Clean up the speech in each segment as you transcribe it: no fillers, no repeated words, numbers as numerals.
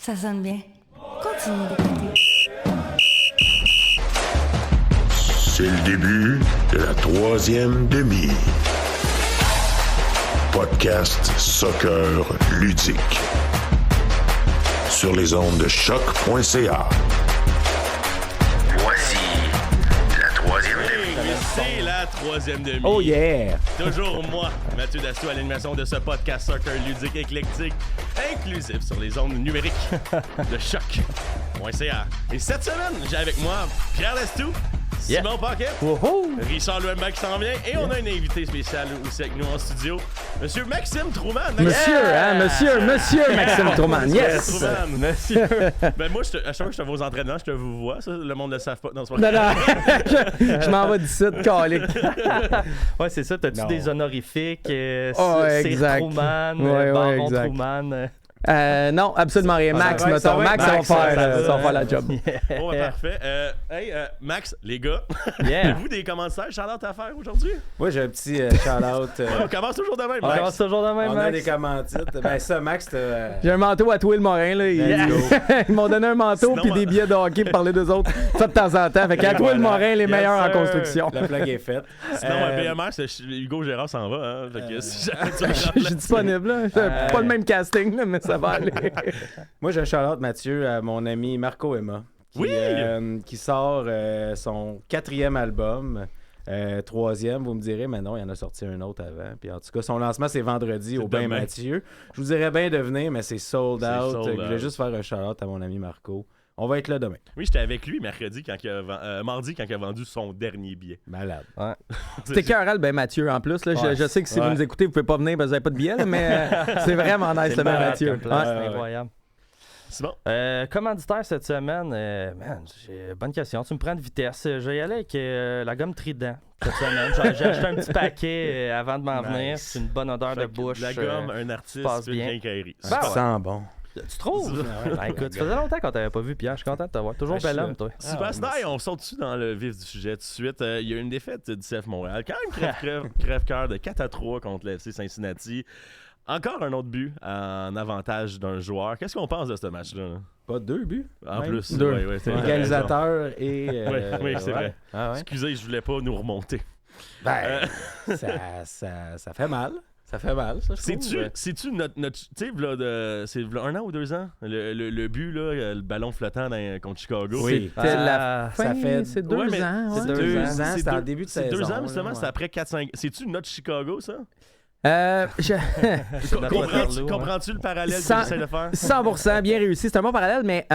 Ça sonne bien. Continue d'écouter. C'est le début de la troisième demi. Podcast soccer ludique. Sur les ondes de choc.ca. Voici la troisième demi. C'est la troisième demi. Oh yeah! Toujours moi, Mathieu Dassou, à l'animation de ce podcast soccer ludique éclectique, inclusif sur les ondes numériques de choc.ca. Et cette semaine, j'ai avec moi Pierre Lestou, Simon Paquet, Richard Louemba qui s'en vient, et on a un invité spécial aussi avec nous en studio, Monsieur Maxime Trouman. Monsieur Maxime Trouman, yes! Trouman. Monsieur. Ben moi, à chaque fois que je te vois aux entraînements, je te vous vois, ça, le monde ne le savent pas. Non, c'est Non, pas je m'en vais d'ici, calique. Ouais, c'est ça. T'as-tu Non. des honorifiques? Ouais, c'est exact. Trouman, Ouais, Baron exact. Trouman. Non, absolument rien. Max, ouais, mettons. ouais, Max, Max, ça va ça faire la job. Bon, ben, parfait. Max, les gars, Yeah. avez-vous des commentaires shout-out à faire aujourd'hui? Moi, j'ai un petit shout-out. On commence toujours de même. On Max. commence toujours de même, On a Max. des commandites. Ben ça, Max, t'as... J'ai un manteau à Toué le Morin, là. Let's go. Ils m'ont donné un manteau Sinon, puis des billets de hockey pour parler d'eux autres. Ça de temps en temps. Fait qu'à Toué le Morin, les meilleurs en sir. construction. La blague est faite. Sinon, BMR, c'est Hugo Gérard s'en va. Hein? Fait que si jamais tu Je suis disponible, là. Pas le même casting, là, mais ça va aller. Moi, j'ai un shout-out, Mathieu, à mon ami Marco Emma. Qui sort son 4e album. 3e, vous me direz, mais non, il en a sorti un autre avant. Puis en tout cas, son lancement, c'est vendredi au Bain demain. Mathieu. Je vous dirais bien de venir, mais c'est sold C'est out. sold Je voulais out. juste faire un shout-out à mon ami Marco. On va être là demain. Oui, j'étais avec lui mercredi quand mardi quand il a vendu son dernier billet. Malade. C'était cœur, ben Mathieu, en plus. Là, Ouais. je sais que si Ouais. vous nous écoutez, vous pouvez pas venir parce que vous n'avez pas de billet, là, mais c'est vraiment nice, le Ben malade Mathieu. comme place, Ouais. c'est incroyable. C'est bon. Commanditaire cette semaine, man, bonne question. Tu me prends de vitesse. Je vais y aller avec la gomme Trident cette semaine. J'ai acheté un petit paquet avant de m'en venir. C'est une bonne odeur de Fait que bouche. de la gomme, un artiste, passe une bien. quincaillerie. Ben Ça ouais. sent bon. Tu trouves? Ben, écoute, ça faisait longtemps qu'on t'avait pas vu, Pierre. Je suis content de t'avoir. Toujours Ah, bel je homme, suis toi. Superstar, on saute dessus dans le vif du sujet tout de suite. Il y a eu une défaite du CF Montréal. Quand même crève-cœur de 4-3 contre le FC Cincinnati. Encore un autre but en avantage d'un joueur. Qu'est-ce qu'on pense de ce match-là? Pas 2 buts? En Même? plus, Deux. ouais, c'est Organisateur et... Oui, c'est vrai. Ah ouais? Excusez, je voulais pas nous remonter. Ben, ça fait mal. Ça fait mal, ça, je trouve. C'est-tu notre tu sais, c'est v'là 1 an ou 2 ans, le but, là, le ballon flottant contre Chicago? Oui. C'était la ça fin, fait- c'est 2 Ouais, mais ans. C'est ouais. 2 ans, C'est c'était en deux- début de C'est saison. 2 ans, mais justement, là, c'est après 4-5. C'est-tu notre Chicago, ça? Comprends-tu le parallèle que Cent- j'essaie de faire? 100%, bien réussi. C'est un bon parallèle, mais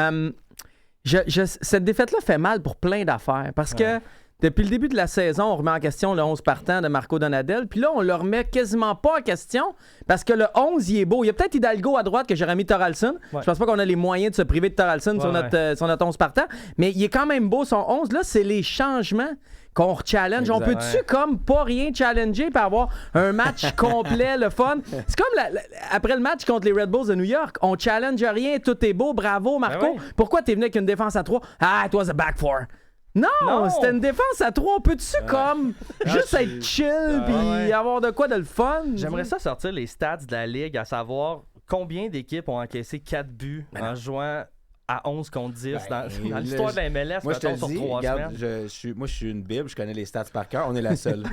cette défaite-là fait mal pour plein d'affaires. Parce que depuis le début de la saison, on remet en question le 11 partant de Marco Donadel. Puis là, on le remet quasiment pas en question parce que le 11, il est beau. Il y a peut-être Hidalgo à droite que j'aurais mis Thoralson. Ouais. Je pense pas qu'on a les moyens de se priver de Thoralson sur notre 11 partant. Mais il est quand même beau, son 11. Là, c'est les changements qu'on re-challenge. On Exact. peut-tu comme pas rien challenger pour avoir un match complet, le fun? C'est comme après le match contre les Red Bulls de New York. On challenge rien, tout est beau, bravo Marco. Ben oui. Pourquoi t'es venu avec une défense à 3? Ah, it was a back four. Non, c'était une défense à 3. Peux-tu comme juste être chill puis ouais. avoir de quoi de le fun? J'aimerais ça sortir les stats de la Ligue, à savoir combien d'équipes ont encaissé 4 buts en jouant à 11 contre 10 dans l'histoire de la MLS, Moi, je te mettons, le dis, sur 3 regarde, semaines. je suis une bible, je connais les stats par cœur. On est la seule.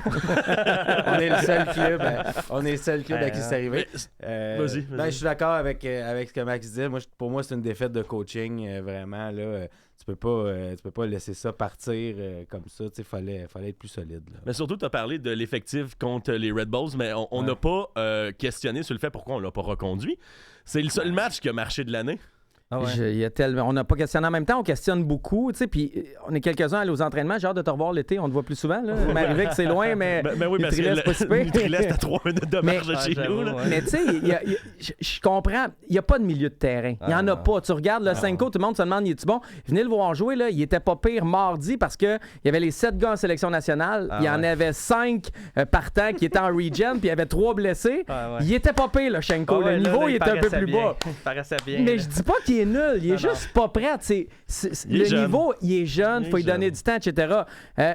On est le seul club. On est le seul club à qui c'est arrivé. Vas-y. Ben, je suis d'accord avec ce que Max dit. Pour moi, c'est une défaite de coaching. Vraiment, là, tu peux pas laisser ça partir comme ça. Il fallait être plus solide. Là. Mais surtout, tu as parlé de l'effectif contre les Red Bulls, mais on n'a pas questionné sur le fait pourquoi on l'a pas reconduit. C'est le seul match qui a marché de l'année. Ah ouais. Il y a on n'a pas questionné en même temps, on questionne beaucoup, tu sais, puis on est quelques-uns à aller aux entraînements. J'ai hâte de te revoir l'été, on te voit plus souvent. Là. Il m'arrivait que c'est loin, mais Ben oui, parce que Nutrilait, c'est pas si pire. Nutrilait, c'était à 3 minutes de marche de chez j'avoue, nous. Là. ouais. Mais tu sais, je comprends, il n'y a pas de milieu de terrain. Il n'y en a pas. Tu regardes le Senko, tout le monde se demande, il est-tu bon? Venez le voir jouer, là, il était pas pire mardi parce qu'il y avait les 7 gars en sélection nationale, il y en avait 5 partants qui étaient en regen, puis il y avait 3 blessés. Ouais. Il était pas pire, le Senko. Ah ouais, Le là, niveau, là, il était un peu paraissait plus bien. bas. Il paraissait bien. Mais là. je dis pas qu'il est nul, il est Non, juste pas prêt. Il est Le jeune. niveau, il est jeune, il faut lui jeune. donner du temps, etc.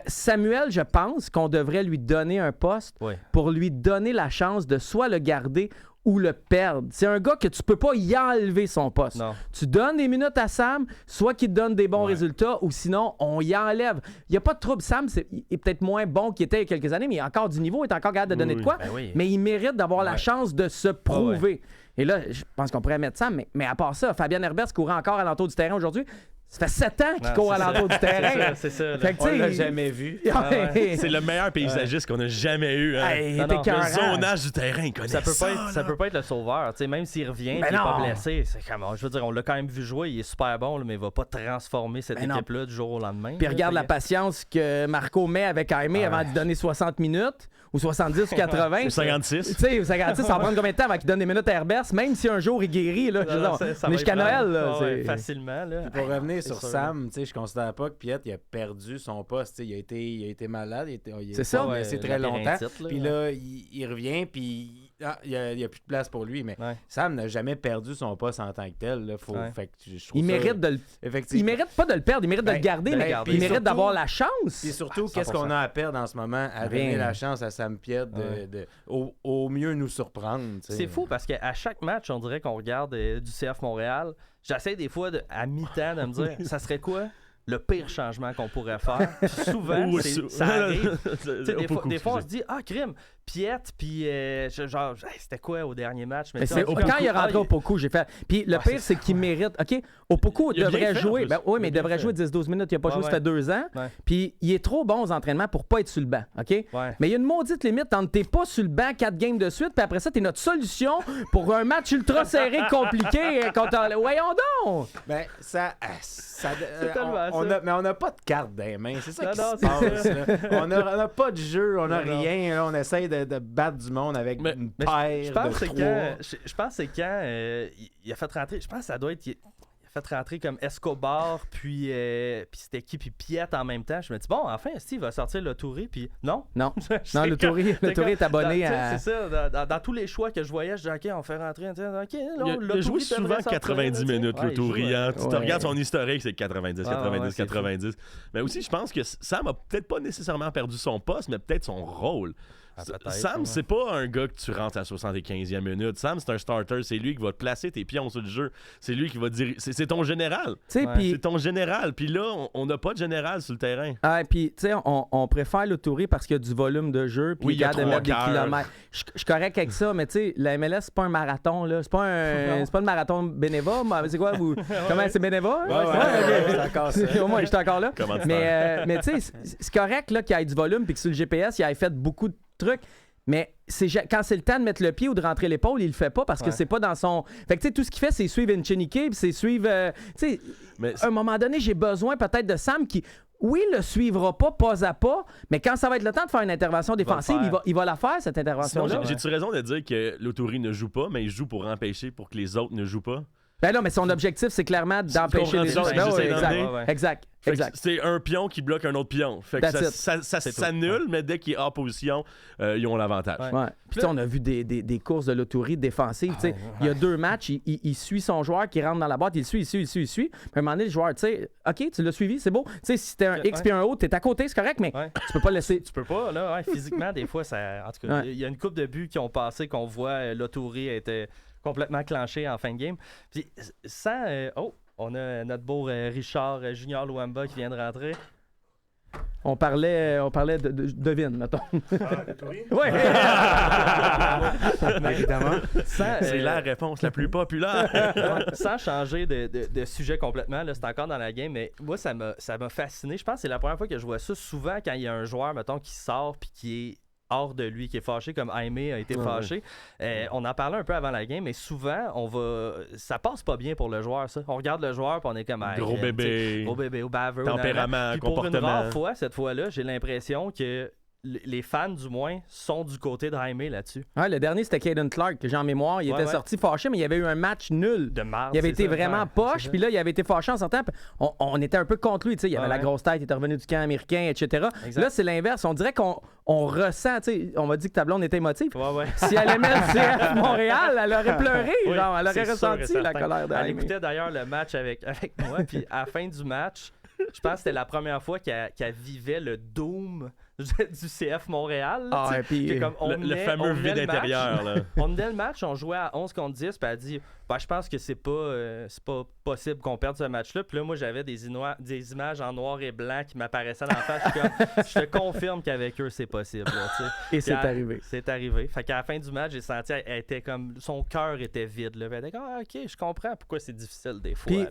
Samuel, je pense qu'on devrait lui donner un poste Ouais. pour lui donner la chance de soit le garder ou le perdre. C'est un gars que tu peux pas y enlever son poste. Non. Tu donnes des minutes à Sam, soit qu'il te donne des bons résultats, ou sinon, on y enlève. Il n'y a pas de trouble. Sam, il est peut-être moins bon qu'il était il y a quelques années, mais il a encore du niveau, il est encore capable de donner de quoi. Ben oui. Mais il mérite d'avoir la chance de se prouver. Et là, je pense qu'on pourrait mettre Sam, mais à part ça, Fabien Herbert courait encore à l'entour du terrain aujourd'hui. Ça fait 7 ans qu'il court à l'entour du terrain. C'est ça. Fait que, On tu sais, l'a jamais vu. C'est le meilleur paysagiste qu'on a jamais eu. Hein. Hey, Non, t'es non. Le écœurant. zonage du terrain, il connaît Ça peut ça. peut pas être le sauveur. T'sais, même s'il revient, Ben il est pas non. blessé. C'est comme, je veux dire, on l'a quand même vu jouer. Il est super bon, là, mais il va pas transformer cette Ben non. équipe-là du jour au lendemain. Puis là, regarde la fait patience que Marco met avec Jaime avant de lui donner 60 minutes, ou 70 ou 80. Ou 56. Tu sais, 56, ça va prendre combien de temps avant qu'il donne des minutes à Herbert, même si un jour il guérit, là. que- je veux dire, ça on est va jusqu'à être Noël, long. là. Ah ouais, c'est- facilement. Là. Pour revenir sur sûr. Sam, tu sais, je considère pas que Piet il a perdu son poste. Tu sais, il a été malade, il C'est ça. pas blessé Ouais, très longtemps. labyrintite, là. Puis là, il revient, puis il y a plus de place pour lui. Mais Ouais. Sam n'a jamais perdu son poste en tant que tel. Là. Ouais. Fait que je trouve Il ça- mérite de le. Effectivement. Il mérite pas de le perdre, il mérite de le Ben, garder, de le mais garder. il Puis mérite surtout- d'avoir la chance. Puis surtout, Ah, qu'est-ce 100%. qu'on a à perdre en ce moment à Rien. donner la chance à Sam Piet au mieux nous surprendre. tu sais. C'est fou parce qu'à chaque match, on dirait qu'on regarde du CF Montréal. J'essaie des fois, à mi-temps, de me dire, ça serait quoi le pire changement qu'on pourrait faire? Puis souvent, Ou ça arrive. Tu sais, Beaucoup, des fois, on se excusez. dit, ah, crime, Piette, puis genre, hey, c'était quoi au dernier match? Mais tu c'est- sais, en tout cas, quand il est rentré au Poku, j'ai fait. Puis le pire, c'est qu'il mérite. OK, au Poku, Il a bien devrait fait, en jouer. plus. Ben, oui, Il mais a il bien devrait fait. jouer 10-12 minutes. Il n'a pas Ouais, joué, ça ouais. fait 2 ans. Ouais. Puis il est trop bon aux entraînements pour pas être sur le banc. OK? Ouais. Mais il y a une maudite limite entre t'es pas sur le banc 4 games de suite, puis après ça, t'es notre solution pour un match ultra serré, compliqué. Contre... Voyons donc! Ben, ça tellement ça. mais on n'a pas de carte dans les mains. C'est ça Non, qui non, se c'est passe. là. On n'a pas de jeu, on n'a Non, non. rien. Là, on essaye de battre du monde avec Mais- une Mais paire je pense de que c'est trois. quand, je pense que c'est quand il a fait rentrer. Je pense que ça doit être. Il a fait rentrer comme Escobar, puis c'était qui, puis Piette en même temps. Je me dis, bon, enfin, Steve va sortir le Touré, puis non. Non, Je non, sais le Touré est abonné à. C'est ça, dans tous les choix que je voyais, je dis, OK, on fait rentrer. OK, là, Il a joué souvent 90 minutes, le Tourian. Tu te Ouais. regardes son historique, c'est 90, Ah, 90, ouais, c'est 90. Mais aussi, je pense que Sam a peut-être pas nécessairement perdu son poste, mais peut-être son rôle. Ah, peut-être, Sam, ouais. c'est pas un gars que tu rentres à 75e minute. Sam, c'est un starter. C'est lui qui va te placer tes pions sur le jeu. C'est lui qui va dire. C'est ton général. Tu sais, Ouais. puis. C'est ton général. Puis là, on n'a pas de général sur le terrain. Ah, puis, tu sais, on préfère le Touré parce qu'il y a du volume de jeu, puis Oui, il est il y a capable de mettre des 3 quarts. kilomètres. Je suis correct avec ça, mais tu sais, la MLS, c'est pas un marathon, là. C'est pas un marathon bénévole. C'est quoi, vous? Comment c'est bénévole? Ouais, ok. c'est encore ça. Au moins, j'étais encore là. Comment tu Mais tu sais, c'est correct là, qu'il y ait du volume puis que sur le GPS, il ait fait beaucoup de trucs. Mais quand c'est le temps de mettre le pied ou de rentrer l'épaule, il le fait pas parce que Ouais. c'est pas dans son. Fait que tu sais, tout ce qu'il fait, c'est suivre Nchenike, puis c'est suivre. Tu sais, Mais à un moment donné, j'ai besoin peut-être de Sam qui, oui, le suivra pas à pas, mais quand ça va être le temps de faire une intervention défensive, faire. il va la faire, cette Sinon, intervention-là. j'ai-tu raison de dire que l'Autori ne joue pas, mais il joue pour empêcher pour que les autres ne jouent pas? Ben non, mais son objectif, c'est clairement d'empêcher comprends les ça, autres. Ben j'essaie oui, d'en exact. venir. Ouais. Exact. Fait que Exact. c'est un pion qui bloque un autre pion. Fait que That's ça C'est tout. s'annule, mais dès qu'il est hors position, ils ont l'avantage. Ouais. Ouais. Puis tu sais, on a vu des courses de l'autorité défensive. tu sais. Il y a 2 matchs, il suit son joueur qui rentre dans la boîte, il suit. Puis à un moment donné, le joueur, tu sais, OK, tu l'as suivi, c'est beau. Tu sais, si t'es un X puis un O, t'es à côté, c'est correct, mais Ouais. tu peux pas laisser. Tu peux pas, là, ouais, physiquement, des fois, ça. En tout cas, Ouais. il y a une couple de buts qui ont passé qu'on voit l'Autori était complètement clenché en fin de game. Puis sans. On a notre beau Richard Junior Luamba qui vient de rentrer. On parlait de Vin, mettons. Ouais. Évidemment. Sans, C'est la réponse la plus populaire. sans changer de sujet complètement, là, c'est encore dans la game, mais moi, ça m'a fasciné. Je pense que c'est la première fois que je vois ça. Souvent, quand il y a un joueur, mettons, qui sort puis qui est hors de lui, qui est fâché, comme Jaime a été fâché. On en parlait un peu avant la game, mais souvent, ça passe pas bien pour le joueur, ça. On regarde le joueur puis on est comme... Gros bébé. Gros bébé, ou baveux. Tempérament, Puis pour une comportement. rare fois, cette fois-là, j'ai l'impression que les fans, du moins, sont du côté de Jaime là-dessus. Ouais, le dernier, c'était Caden Clark, que j'ai en mémoire. Il Ouais, était ouais. sorti fâché, mais il y avait eu un match nul. De marde, Il avait c'est été ça. vraiment Ouais, poche, c'est ça. puis là, il avait été fâché en sortant. Puis on était un peu contre lui, tu sais. Il avait Ouais, la ouais. grosse tête, il était revenu du camp américain, etc. Exact. Là, c'est l'inverse. On dirait qu'on ressent, tu sais. On m'a dit que ta blonde était émotive. Ouais, ouais. Si elle aimait le CF Montréal, elle aurait pleuré, Oui, genre, elle aurait c'est sûr et ressenti la certain. colère de Elle Jaime. écoutait d'ailleurs le match avec moi, puis à la fin du match, je pense que c'était la première fois qu'elle vivait le doom du CF Montréal. Là, Ah, tu sais, et puis, que comme on Le menait- fameux on menait vide le match. intérieur, là. On menait le match, on jouait à 11 contre 10, puis elle a dit je pense que c'est pas possible qu'on perde ce match-là. Puis là, moi, j'avais des images en noir et blanc qui m'apparaissaient dans la face. Je suis comme, je te confirme qu'avec eux, c'est possible. Là, tu sais. Et c'est Puis arrivé. C'est arrivé. Fait qu'à la fin du match, j'ai senti elle était comme son cœur était vide. Là. Elle était comme OK, je comprends pourquoi c'est difficile des fois. Puis là.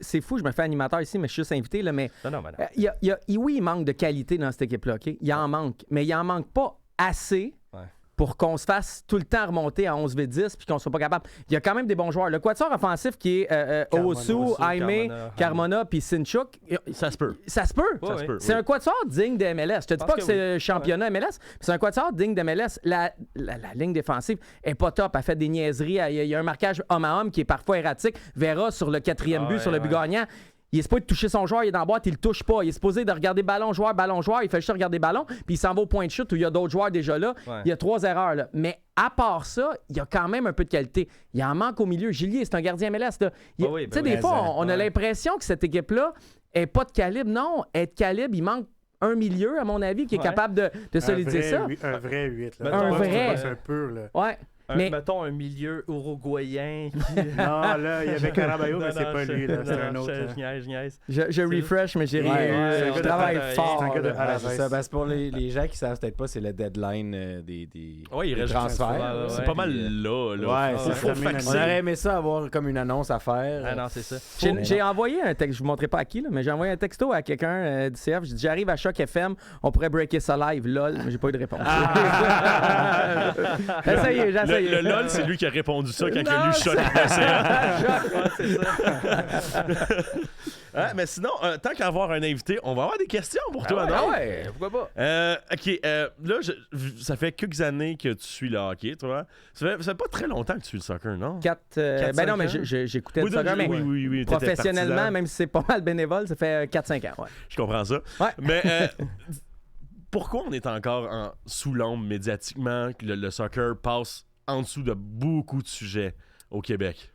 c'est fou, je me fais animateur ici, mais je suis juste invité, là, mais Non, mais non. oui, il manque de qualité dans cette équipe-là, OK? Il en manque, mais il en manque pas assez Ouais. pour qu'on se fasse tout le temps remonter à 11v10 puis qu'on soit pas capable. Il y a quand même des bons joueurs. Le quatuor offensif qui est Osu, Jaime, Carmona puis Sinchuk, Ça se peut. ça se peut. Ouais, ouais. C'est un quatuor digne de MLS. Je te dis Pense pas que que c'est oui. le championnat MLS, mais c'est un quatuor digne de MLS. La ligne défensive est pas top. Elle fait des niaiseries. Il y a un marquage homme à homme qui est parfois erratique. Vera sur le 4e but, sur le but gagnant. Il est supposé de toucher son joueur, il est dans la boîte, il le touche pas. Il est supposé de regarder ballon, joueur, il fait juste regarder ballon, puis il s'en va au point de chute où il y a d'autres joueurs déjà là. Ouais. Il y a 3 erreurs là. Mais à part ça, il y a quand même un peu de qualité. Il en manque au milieu. Gillier, c'est un gardien MLS. Là. oui, Tu sais, ben des oui. fois, on a Ouais. l'impression que cette équipe-là est pas de calibre. Non, elle est de calibre. Il manque un milieu, à mon avis, qui est Ouais. capable de solidifier ça. Un vrai 8. Là. Un Pas vrai. C'est un pur. Là. Ouais. Mais Mettons un milieu uruguayen qui. Non, là, il y avait Caraballo, mais c'est pas lui. Là. C'est un autre. Je niaise, je niaise. je refresh, mais j'ai Ouais, rien. c'est un Je gars de travaille travail. fort. C'est un gars de là. à la Ouais, c'est baisse. ça. Ben, c'est pour les gens qui savent peut-être pas, c'est le deadline des Ouais, il des reste transferts. ouais, C'est ouais. pas mal là. Ouais, c'est Faut ça. faxer. On aurait aimé ça avoir comme une annonce à faire. Ah non, c'est ça. J'ai envoyé un texte, je vous montrerai pas à qui, là, mais j'ai envoyé un texto à quelqu'un du CF. J'ai dit j'arrive à Choc FM, on pourrait breaker ça live, lol, mais j'ai pas eu de réponse. j'ai essayé. Le LOL, c'est lui qui a répondu ça quand il a Non, lu Choc. C'est ça. Hein, mais sinon, tant qu'à avoir un invité, on va avoir des questions pour toi, Ah non? ouais. Pourquoi pas? OK, là, ça fait quelques années que tu suis le hockey, toi. Ça fait pas très longtemps que tu suis le soccer, non? 4, ben 5 non, mais ans? j'écoutais le soccer, mais oui, t'étais professionnellement, partisan. même si c'est pas mal bénévole, ça fait 4-5 ans. Ouais. Je comprends ça. Ouais. Mais pourquoi on est encore sous l'ombre médiatiquement que le soccer passe en dessous de beaucoup de sujets au Québec?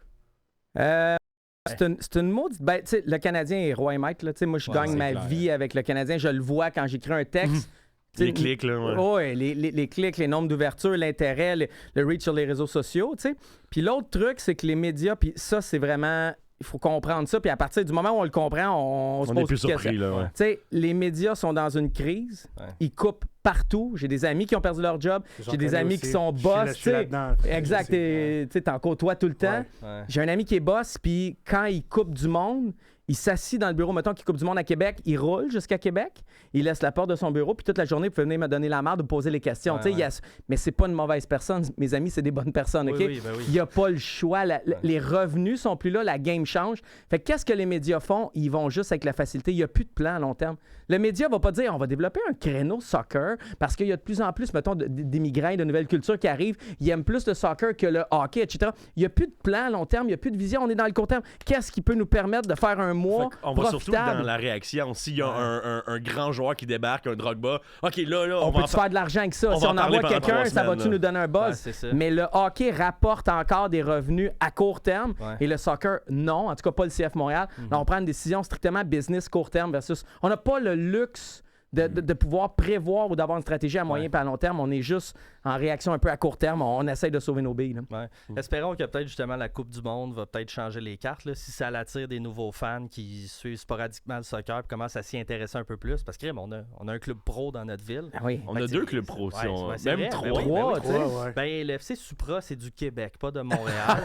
C'est une maudite. Ben, tu sais, le Canadien est roi et maître. Là. Tu sais, moi, je Ouais, gagne c'est ma clair. vie avec le Canadien. Je le vois quand j'écris un texte. Tu sais, Les clics, là, ouais. Ouais, les clics, les nombres d'ouverture, l'intérêt, le reach sur les réseaux sociaux, tu sais. Puis l'autre truc, c'est que les médias, puis ça, c'est vraiment... Il faut comprendre ça, puis à partir du moment où on le comprend, on se On pose est plus de surpris, questions. là, ouais. Tu sais, les médias sont dans une crise. Ouais. Ils coupent partout. J'ai des amis qui ont perdu leur job. J'ai des amis qui sont boss, Je tu suis sais. là-dedans. Exact. Tu sais, t'en côtoies tout le temps. Ouais. Ouais. J'ai un ami qui est boss, puis quand il coupe du monde, il s'assit dans le bureau, mettons qu'il coupe du monde à Québec, il roule jusqu'à Québec, il laisse la porte de son bureau, puis toute la journée, il peut venir me donner la marde ou poser les questions. Ouais, Tu sais, ouais. mais c'est pas une mauvaise personne. Mes amis, c'est des bonnes personnes, OK? Oui, ben oui. Il n'y a pas le choix. Les revenus sont plus là, la game change. Fait que qu'est-ce que les médias font? Ils vont juste avec la facilité. Il n'y a plus de plan à long terme. Le média va pas dire on va développer un créneau soccer parce qu'il y a de plus en plus, mettons, d'immigrants, de nouvelles cultures qui arrivent. Ils aiment plus le soccer que le hockey, etc. Il n'y a plus de plan à long terme, il n'y a plus de vision. On est dans le court terme. Qu'est-ce qui peut nous permettre de faire un mois On va surtout profitable? dans la réaction. S'il y a un grand joueur qui débarque, un Drogba, OK, là, On va peut en se faire de l'argent avec ça. on Si va on en parler envoie pendant quelqu'un, 3 ça semaines, va-tu là. nous donner un buzz? Ouais, c'est ça. Mais le hockey rapporte encore des revenus à court terme Ouais. et le soccer, non. En tout cas, pas le CF Montréal. Là, on prend une décision strictement business court terme versus... On n'a pas le luxe de pouvoir prévoir ou d'avoir une stratégie à moyen et à long terme. On est juste en réaction un peu à court terme. On essaye de sauver nos billes. Là. Ouais. Espérons que peut-être justement la Coupe du Monde va peut-être changer les cartes. Là, si ça attire des nouveaux fans qui suivent sporadiquement le soccer et commencent à s'y intéresser un peu plus. Parce que on a un club pro dans notre ville. Ah oui. On a 2 clubs pro, si on... ouais, c'est même vrai. 3. Ben oui, Trois, tu sais. Ouais, ouais. Ben, le FC Supra, c'est du Québec, pas de Montréal.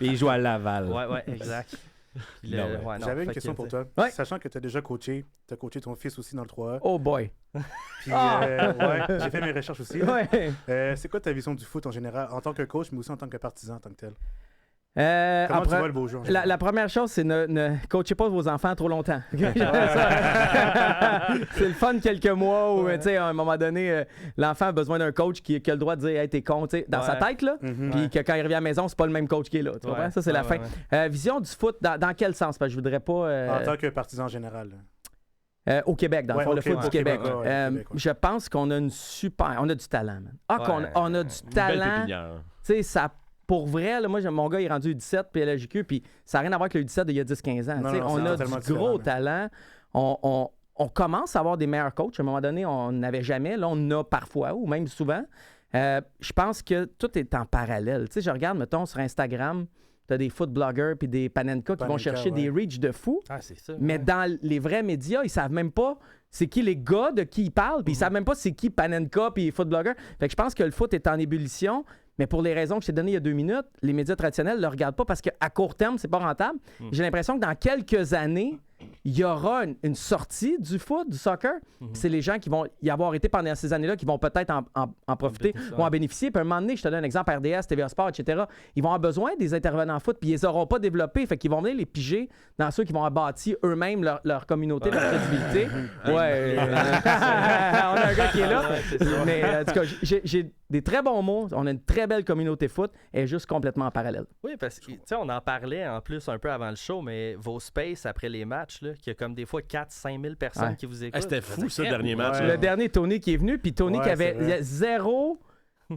Et il joue à Laval. Ouais, exact. Puis Non, ouais. ouais, non, J'avais une fait question que, pour tu sais, toi. Ouais. Sachant que tu as déjà coaché, tu as coaché ton fils aussi dans le 3A. Oh boy. Puis, ouais, j'ai fait mes recherches aussi. là. Ouais. C'est quoi ta vision du foot en général, en tant que coach, mais aussi en tant que partisan en tant que tel? En Comment tu pre- vois le beau jeu? en La général? première chose, c'est ne coachez pas vos enfants trop longtemps. c'est le fun quelques mois où, tu sais, à un moment donné, l'enfant a besoin d'un coach qui a le droit de dire hey, t'es con, tu sais, dans sa tête, là. Mhm. Puis que quand il revient à la maison, c'est pas le même coach qui est là. Tu comprends? Ça, c'est la fin. Vision du foot, dans quel sens? Parce que je voudrais pas. En tant que partisan en général. là. Au Québec, dans le Ouais, fond, le ok, foot ouais, du ok, Québec. ouais, ouais, Québec, ouais. Je pense qu'on a on a du talent, man. On a du Belle talent. pépinière. Tu sais, ça. Pour vrai, là, moi, mon gars, il est rendu U17 puis à la JQ, puis ça n'a rien à voir avec le U17 d'il y a 10-15 ans. Non, tu sais, non, on c'est a totalement du gros différent, talent. on commence à avoir des meilleurs coachs. À un moment donné, on n'avait jamais. Là, on en a parfois, ou même souvent. Je pense que tout est en parallèle. Tu sais, je regarde, mettons, sur Instagram, tu as des food bloggers puis des Panenka qui vont chercher des reach de fou. Ah, c'est ça. Mais dans les vrais médias, ils savent même pas c'est qui les gars de qui ils parlent, puis ils savent même pas c'est qui Panenka puis food bloggers. Fait que je pense que le foot est en ébullition. Mais pour les raisons que je t'ai données il y a 2 minutes, les médias traditionnels ne le regardent pas parce qu'à court terme, c'est pas rentable. J'ai l'impression que dans quelques années, il y aura une sortie du foot, du soccer. C'est les gens qui vont y avoir été pendant ces années-là qui vont peut-être en profiter, vont en bénéficier. Puis à un moment donné, je te donne un exemple, RDS, TVA Sport, etc. Ils vont avoir besoin des intervenants foot, puis ils les auront pas développés. Fait qu'ils vont venir les piger dans ceux qui vont avoir bâti eux-mêmes leur communauté, leur crédibilité. Ouais. On a un gars qui est là. Mais en tout cas, j'ai des très bons mots. On a une très belle communauté foot. Elle est juste complètement en parallèle. Oui, parce que, tu sais, on en parlait en plus un peu avant le show, mais vos spaces après les matchs, là, qu'il y a comme des fois 4-5 000 personnes qui vous écoutent. C'était fou, ça, le dernier match. Le dernier, Tony qui est venu, puis Tony qui avait c'est vrai. zéro...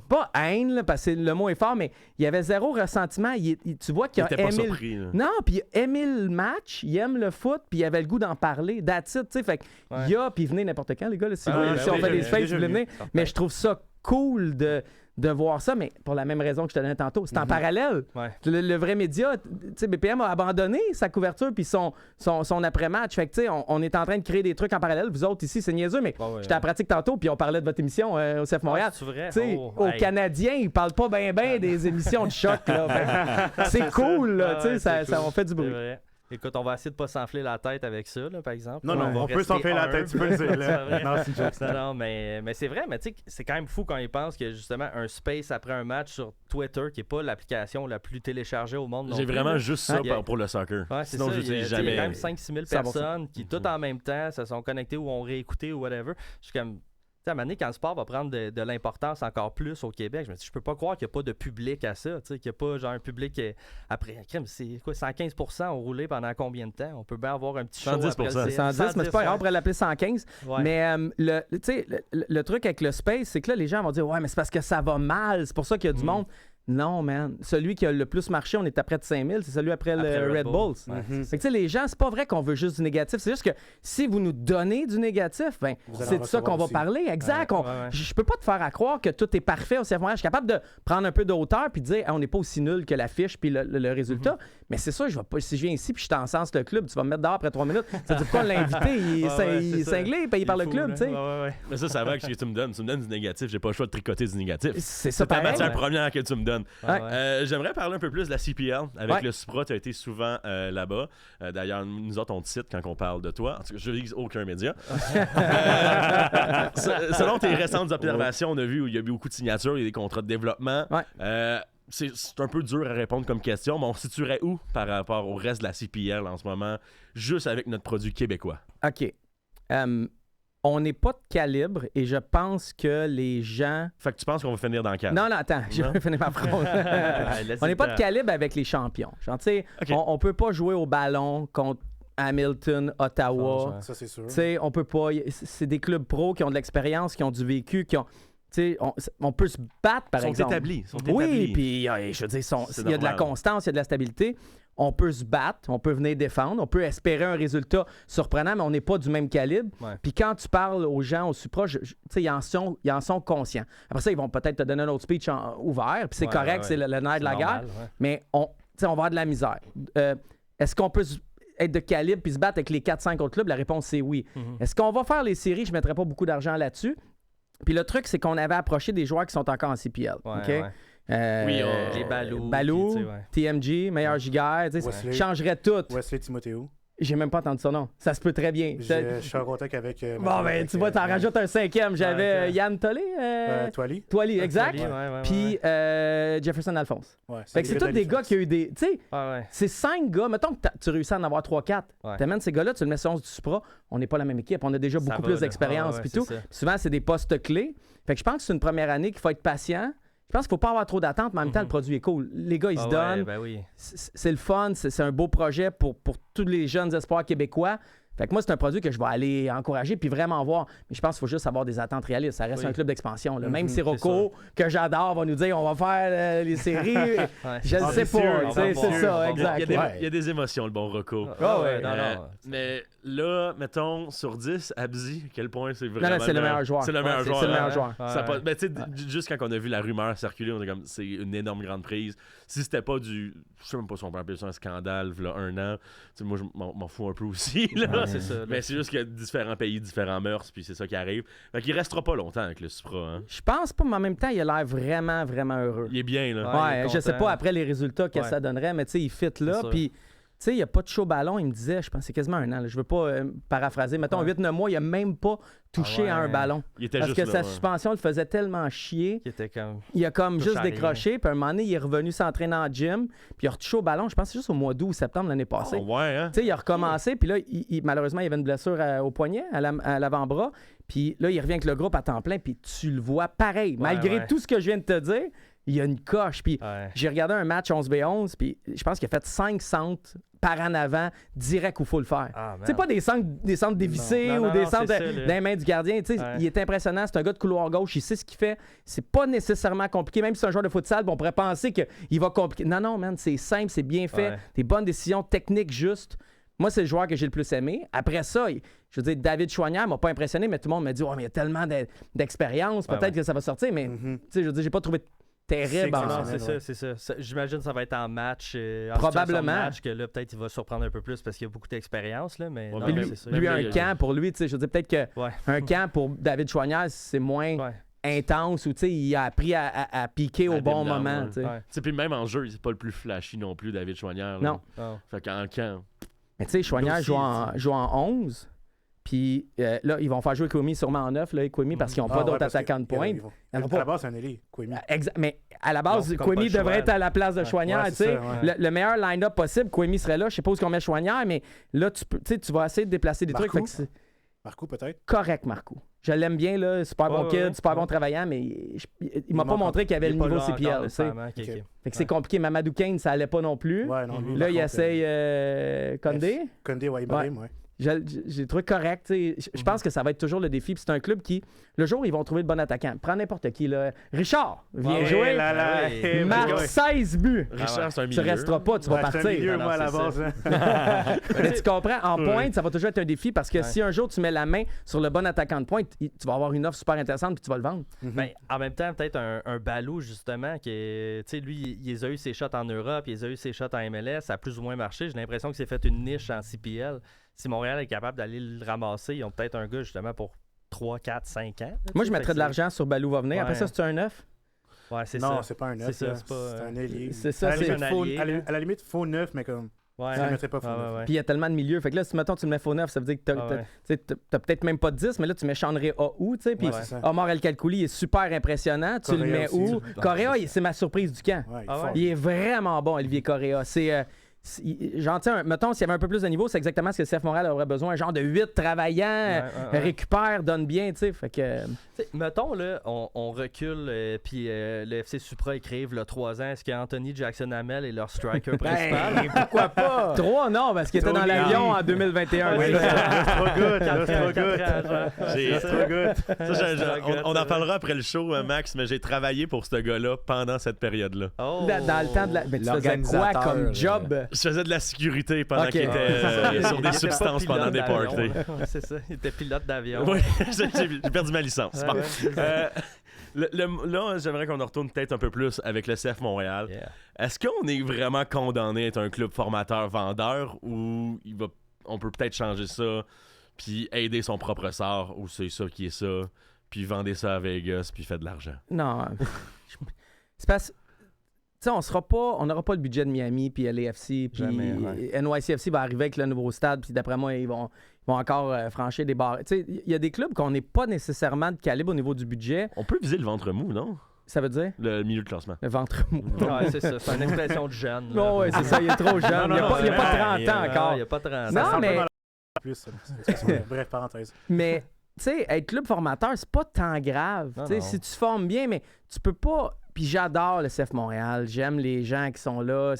Pas haine, là, parce que le mot est fort, mais il y avait zéro ressentiment. Tu vois qu'il a Il était pas aimé... surpris, là. Non, puis il a aimé le match, il aime le foot, puis il avait le goût d'en parler. That's it, tu sais. Fait que il y a... Puis venez n'importe quand, les gars, là, si on fait des spaces, vous voulez venir. Mais je trouve ça cool de voir ça, mais pour la même raison que je te donnais tantôt. C'est en parallèle. Ouais. Le vrai média, tu sais, BPM a abandonné sa couverture puis son après-match. Fait que, tu sais, on est en train de créer des trucs en parallèle. Vous autres, ici, c'est niaiseux, mais j'étais à la pratique tantôt puis on parlait de votre émission au CF Montréal. C'est vrai? Tu sais, aux Hey. Canadiens, ils parlent pas bien des émissions de choc, là. Fait que c'est cool, là. Tu sais, ça on fait du C'est bruit. vrai. Écoute, on va essayer de pas s'enfler la tête avec ça, là, par exemple. Non, va on peut rester s'enfler la tête, tu peux le dire. C'est Là. vrai. Non, c'est une joke. Non, mais c'est vrai, mais tu sais, c'est quand même fou quand ils pensent que justement un space après un match sur Twitter, qui n'est pas l'application la plus téléchargée au monde. J'ai vraiment juste ça il y a- pour le soccer. Ouais, c'est Sinon, ça. je Il y a dis tu sais, il y a jamais. quand même 5-6 000 100%. personnes qui, tout en même temps, se sont connectées ou ont réécouté ou whatever. Je suis comme. Tu sais, à un moment donné, quand le sport va prendre de l'importance encore plus au Québec, je me dis, je peux pas croire qu'il n'y a pas de public à ça. Tu sais, qu'il n'y a pas genre un public après. Crème, c'est quoi, 115% ont roulé pendant combien de temps? On peut bien avoir un petit show 110%. après le 110, mais c'est pas grave, on pourrait l'appeler 115. Ouais. Mais tu sais, le truc avec le space, c'est que là, les gens vont dire ouais, mais c'est parce que ça va mal, c'est pour ça qu'il y a du monde. Non, man. Celui qui a le plus marché, on est à près de 5000, c'est celui après le Red Bulls. Ouais, Fait que, tu sais, les gens, c'est pas vrai qu'on veut juste du négatif. C'est juste que si vous nous donnez du négatif, ben, Vous allez c'est en de ça qu'on va recevoir parler. Exact. Ouais, On- ouais. Je peux pas te faire à croire que tout est parfait au CF Montréal. Je suis capable de prendre un peu de hauteur puis de dire on n'est pas aussi nul que l'affiche puis le résultat. Mais c'est ça, je vais pas, si je viens ici puis je t'encense le club, tu vas me mettre dehors après 3 minutes. Ça dit pourquoi l'invité, il c'est est ça. cinglé payé par le fou, club, là. tu sais. Ouais. Mais ça va que tu me donnes. Tu me donnes du négatif. J'ai pas le choix de tricoter du négatif. C'est ça C'est la pareil. matière première que tu me donnes. Ouais. J'aimerais parler un peu plus de la CPL. Avec Ouais. le Supra, tu as été souvent là-bas. D'ailleurs, nous autres, on te cite quand on parle de toi. En tout cas, je ne vise aucun média. Selon tes récentes observations, on a vu où il y a eu beaucoup de signatures, il y a des contrats de développement. Ouais. C'est un peu dur à répondre comme question, mais on se situerait où par rapport au reste de la CPL en ce moment, juste avec notre produit québécois? OK. On n'est pas de calibre et je pense que les gens... Fait que tu penses qu'on va finir dans le cadre? Non, attends, je vais finir ma phrase. On n'est pas de calibre avec les champions. Genre, tu sais, OK. on peut pas jouer au ballon contre Hamilton, Ottawa. Ça, c'est sûr. Tu sais, on peut pas... C'est des clubs pros qui ont de l'expérience, qui ont du vécu, qui ont... Tu sais, on peut se battre, par Ils sont exemple. établis. Oui, puis je veux dire, C'est il y a de la normal. constance, il y a de la stabilité. On peut se battre, on peut venir défendre, on peut espérer un résultat surprenant, mais on n'est pas du même calibre. Ouais. Puis quand tu parles aux gens au Supra, tu sais, ils en sont conscients. Après ça, ils vont peut-être te donner un autre speech ouvert, puis c'est correct, c'est le nerf de la guerre. Normal, ouais. Mais tu sais, on va avoir de la misère. Est-ce qu'on peut être de calibre puis se battre avec les 4-5 autres clubs? La réponse, c'est oui. Est-ce qu'on va faire les séries? Je ne mettrais pas beaucoup d'argent là-dessus. Puis le truc, c'est qu'on avait approché des joueurs qui sont encore en CPL. Ouais, OK? ouais. Oui, les Balou, Balou, puis, tu sais, ouais. TMG, Meilleur Giguère. Tu sais, Wesley. je changerais tout. Wesley Timothéo. J'ai même pas entendu son nom. Ça se peut très bien. Je suis en contact avec. Bon, ben, tu vois, t'en rajoutes un 5e. J'avais ok. Yann Tollé. Toily. Toily, exact. Toily, ouais, Puis Jefferson Alphonse. Ouais, Fait que c'est tous des gars qui ont eu des. Tu sais, Ouais. c'est 5 gars. Mettons que tu réussis à en avoir 3-4. Ouais. T'amènes ces gars-là, tu le mets sur 11 du Supra. On n'est pas la même équipe. On a déjà Ça beaucoup va, plus là. d'expérience. Ouais, Puis c'est tout. ça. Puis souvent, c'est des postes clés. Fait que je pense que c'est une première année qu'il faut être patient. Je pense qu'il ne faut pas avoir trop d'attentes, mais en même temps, le produit est cool. Les gars, ils se donnent. Ben oui. C'est le fun. C'est un beau projet pour tous les jeunes espoirs québécois. Fait que moi, c'est un produit que je vais aller encourager puis vraiment voir. Mais je pense qu'il faut juste avoir des attentes réalistes. Ça reste Oui. un club d'expansion. Là. Même si c'est Rocco, que j'adore, va nous dire on va faire les séries. Je ne sais Ambitieux, pas. Tu sais, c'est ça, exact. Il y a des émotions, le bon Rocco. ouais, non. Mais là, mettons, sur 10, Abzi, à quel point c'est vraiment. Non, c'est le meilleur joueur. C'est le meilleur joueur. C'est le hein? meilleur joueur. Ça a pas- ben, tu sais, juste quand on a vu la rumeur circuler, on était comme, c'est une énorme grande prise. Si c'était pas du. Je sais même pas si on peut appeler ça un scandale, là, 1 an. Tu sais, moi, je m'en fous un peu aussi. Là. c'est ça. Mais c'est juste qu'il y a différents pays, différents mœurs, puis c'est ça qui arrive. Fait qu'il restera pas longtemps avec le Supra. Hein. Je pense pas, mais en même temps, il a l'air vraiment, vraiment heureux. Il est bien, là. Ouais, il est Je sais content. pas après les résultats que Ouais. ça donnerait, mais tu sais, il fit là. sûr. Puis, tu sais, il n'y a pas de chaud ballon. Il me disait, je pense que c'est quasiment 1 an. Là. Je veux pas paraphraser. Mettons, 8-9 mois, il a même pas touché à un ballon. Il était Parce juste que là. sa ouais. suspension le faisait tellement chier. Qui était comme. Il a comme Touche juste à rien. décroché. Puis à un moment donné, il est revenu s'entraîner en gym. Puis il a retouché au ballon. Je pense que c'est juste au mois d'août ou septembre l'année passée. Oh, ouais, hein? Tu sais, il a recommencé, puis là, malheureusement, il avait une blessure au poignet, à l'avant-bras. Puis là, il revient avec le groupe à temps plein, puis tu le vois pareil. Malgré ouais. tout ce que je viens de te dire, il y a une coche. Puis Ouais. j'ai regardé un match 11v11, puis je pense qu'il a fait 5 centres par en avant, direct où il faut le faire. Ah, C'est pas des centres dévissés Non, ou non, des non, centres c'est ça, là. dans les mains du gardien. Tu sais, Ouais. il est impressionnant. C'est un gars de couloir gauche. Il sait ce qu'il fait. C'est pas nécessairement compliqué. Même si c'est un joueur de futsal, on pourrait penser qu'il va compliquer. Non, man, c'est simple, c'est bien fait. Ouais. Des bonnes décisions techniques justes. Moi, c'est le joueur que j'ai le plus aimé. Après ça, je veux dire, David Choignard m'a pas impressionné, mais tout le monde m'a dit mais il y a tellement d'expérience, peut-être Ouais. que ça va sortir. Mais tu sais, je veux dire, j'ai pas trouvé terrible. C'est en- Non, exceptionnel. c'est ça. J'imagine que ça va être en match. En Probablement. situation de match, que là, peut-être, il va surprendre un peu plus parce qu'il y a beaucoup d'expérience. Là, mais Ouais, non, mais mais lui, c'est ça. lui, Même un lui, camp pour lui, tu sais, je veux dire, peut-être que Ouais. un camp pour David Choignard, c'est moins Ouais. intense ou tu sais, il a appris à piquer au À bon démarrer, moment. ouais. tu sais. Ouais. Tu sais, puis même en jeu, c'est pas le plus flashy non plus, David Choignard. là. Non. Non. Fait qu'en camp. Mais tu sais, Choignard Aussi, joue en 11. Puis là, ils vont faire jouer Kwame sûrement en 9, là, Kwame, parce qu'ils n'ont pas d'autres attaquants de pointe. À vont pas- la base, c'est un ailier, Kwame. Mais à la base, Ils ont comme Kwame pas le devrait choix. être à la place de Ouais. Choignard. Ouais, tu sais. c'est ça, ouais. Le meilleur line-up possible, Kwame serait là. Je sais pas où qu'on met Choignard, mais là, tu vas essayer de déplacer des Marco? trucs. Fait que c'est Marco, peut-être. correct, Marco. Je l'aime bien, là, super bon Ouais, kid, ouais, super ouais. bon travaillant, mais il m'a pas manque montré qu'il avait Il le est pas niveau là encore CPL. tu sais. nécessairement, ok, Ok. ok. Fait que c'est compliqué. Mamadou Kane, ça allait pas non plus. Ouais, non, lui, Là, par il contre, essaye Condé. Condé, ouais, Ibrahim, ouais. J'ai trouvé correct. tu sais. Je pense que ça va être toujours le défi. Puis c'est un club qui, le jour où ils vont trouver le bon attaquant, prends n'importe qui. Là. Richard, viens Ouais, jouer. là, là, Ouais. eh, Marque ouais. 16 buts. Richard, c'est un Tu milieu. resteras pas, tu vas Ouais, c'est un partir. milieu, Non, moi, à la c'est base. Hein. Mais tu comprends, en pointe, ça va toujours être un défi parce que Ouais. si un jour tu mets la main sur le bon attaquant de pointe, tu vas avoir une offre super intéressante puis tu vas le vendre. Ben, en même temps, peut-être un Balou, justement, qui est. Tu sais, lui, il les a eu ses shots en Europe, il les a eu ses shots en MLS, ça a plus ou moins marché. J'ai l'impression qu'il s'est fait une niche en CPL. Si Montréal est capable d'aller le ramasser, ils ont peut-être un gars, justement, pour 3, 4, 5 ans. là, Moi, tu je sais, mettrais fait de l'argent sur Balou va venir. Après Ouais. ça, c'est un 9. Ouais, c'est Non, ça. c'est pas un C'est neuf. ça, là. c'est pas, C'est un ailier. c'est ça, À la c'est limite, un faux- allié, à la- là. à la limite, faux neuf, mais comme. Ouais. Je le mettrais pas faux Ouais, neuf. ouais, ouais. Puis il y a tellement de milieux. Fait que là, si mettons, tu le mets faux 9, ça veut dire que Ah ouais. t'as peut-être même pas de 10, mais là, tu mets Chandré Aou, tu sais. Puis Ouais, c'est ça. Omar El Kalkouli il est super impressionnant. Tu le Correa mets aussi. où? Correa, c'est ma surprise du camp. Ouais, Ah fort. ouais. Il est vraiment bon, Olivier Correa. Genre, tu sais, mettons, s'il y avait un peu plus de niveau, c'est exactement ce que CF Montréal aurait besoin. Un genre de 8 travaillants, ouais. récupère, donne bien, tu sais. Fait que. T'sais, mettons, là, on recule, puis le FC Supra écrive le 3 ans. Est-ce qu'Anthony Jackson-Hamel est leur striker principal? Ben, pourquoi pas? 3, non, parce qu'il était Trop dans bien. l'avion en 2021. Ouais, tu sais. c'est trop good. là, c'est trop good. J'ai- C'est trop good. On en parlera après le show, Max, mais j'ai travaillé pour ce gars-là pendant cette période-là. Oh. Dans le temps de la. Mais tu faisais quoi L'organisateur, comme job? Je faisais de la sécurité pendant Ok. qu'il était sur des substances pendant des parties. Ouais, c'est ça. Il était pilote d'avion. Oui, j'ai perdu ma licence. Bon. Là, j'aimerais qu'on en retourne peut-être un peu plus avec le CF Montréal. Yeah. Est-ce qu'on est vraiment condamné à être un club formateur-vendeur ou on peut peut-être changer ça puis aider son propre sort ou c'est ça qui est ça puis vendre ça à Vegas puis fait de l'argent? Non. C'est parce. Tu sais, on n'aura pas le budget de Miami puis LAFC puis Jamais, ouais. NYCFC va arriver avec le nouveau stade puis d'après moi ils vont encore franchir des barres. Tu sais, il y a des clubs qu'on n'est pas nécessairement de calibre au niveau du budget. On peut viser le ventre mou, non? Ça veut dire Le milieu de classement. le ventre mou. Ouais, c'est ça. C'est une expression de jeune. là. Non, ouais, c'est ça, il est trop jeune. Non, il non, n'y a, pas c'est 30 ans encore. Il n'y a pas 30 Non, ans. mais, Plus, ça. Bref, parenthèse. mais tu sais, être club formateur, c'est pas tant grave. Non, Tu sais, non. si tu formes bien, mais tu peux pas. Puis j'adore le CF Montréal, j'aime les gens qui sont là.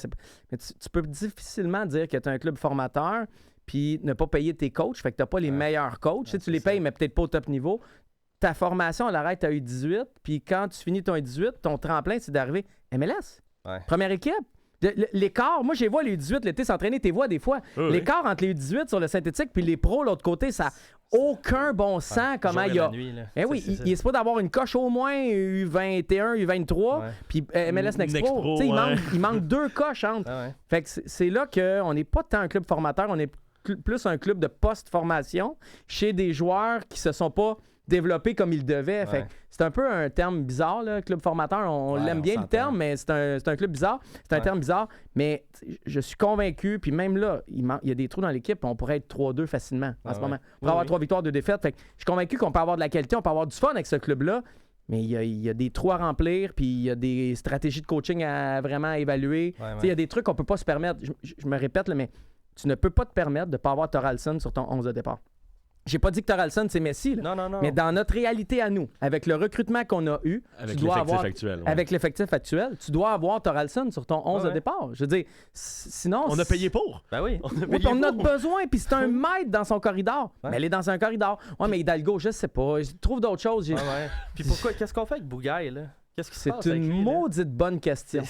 Mais tu peux difficilement dire que tu es un club formateur. puis ne pas payer tes coachs, fait que t'as pas les meilleurs coachs. Tu les payes, mais peut-être pas au top niveau. Ta formation, elle arrête à U18, puis quand tu finis ton U18, ton tremplin, c'est d'arriver MLS. Ouais. Première équipe. L'écart, moi, je les vois, les U18 l'été s'entraîner, tu les vois des fois. Oui, L'écart entre les U18 sur le synthétique puis les pros, l'autre côté, ça n'a aucun bon sens comment il y a. Eh oui, il est supposé d'avoir une coche au moins U21, U23, puis MLS Next Pro. Il manque 2 coches entre. Fait que c'est là qu'on n'est pas tant un club formateur, on est plus un club de post-formation chez des joueurs qui se sont pas développés comme ils devaient. Fait que c'est un peu un terme bizarre, là, club formateur. On l'aime bien le terme, mais c'est un club bizarre. C'est un terme bizarre, mais je suis convaincu, puis même là, il y a des trous dans l'équipe, on pourrait être 3-2 facilement en ce moment. On pourrait avoir 3 victoires, 2 défaites. Fait que je suis convaincu qu'on peut avoir de la qualité, on peut avoir du fun avec ce club-là, mais il y a des trous à remplir, puis il y a des stratégies de coaching à vraiment évaluer. Il y a des trucs qu'on peut pas se permettre. Je me répète, là, mais tu ne peux pas te permettre de ne pas avoir Thoralson sur ton 11 de départ. J'ai pas dit que Thoralson, c'est Messi. Là. Non. Mais dans notre réalité à nous, avec le recrutement qu'on a eu, Avec tu dois l'effectif avoir, actuel. avec l'effectif actuel, tu dois avoir Thoralson sur ton 11 de départ. Je veux dire, sinon... On a payé pour. Ben oui. On en a besoin, puis c'est un maître dans son corridor. Mais elle est dans un corridor. Ouais, mais Hidalgo, je sais pas. Je trouve d'autres choses. Puis pourquoi? Qu'est-ce qu'on fait avec Bougaille, là? Qu'est-ce qui se passe C'est avec une lui, là? maudite bonne question.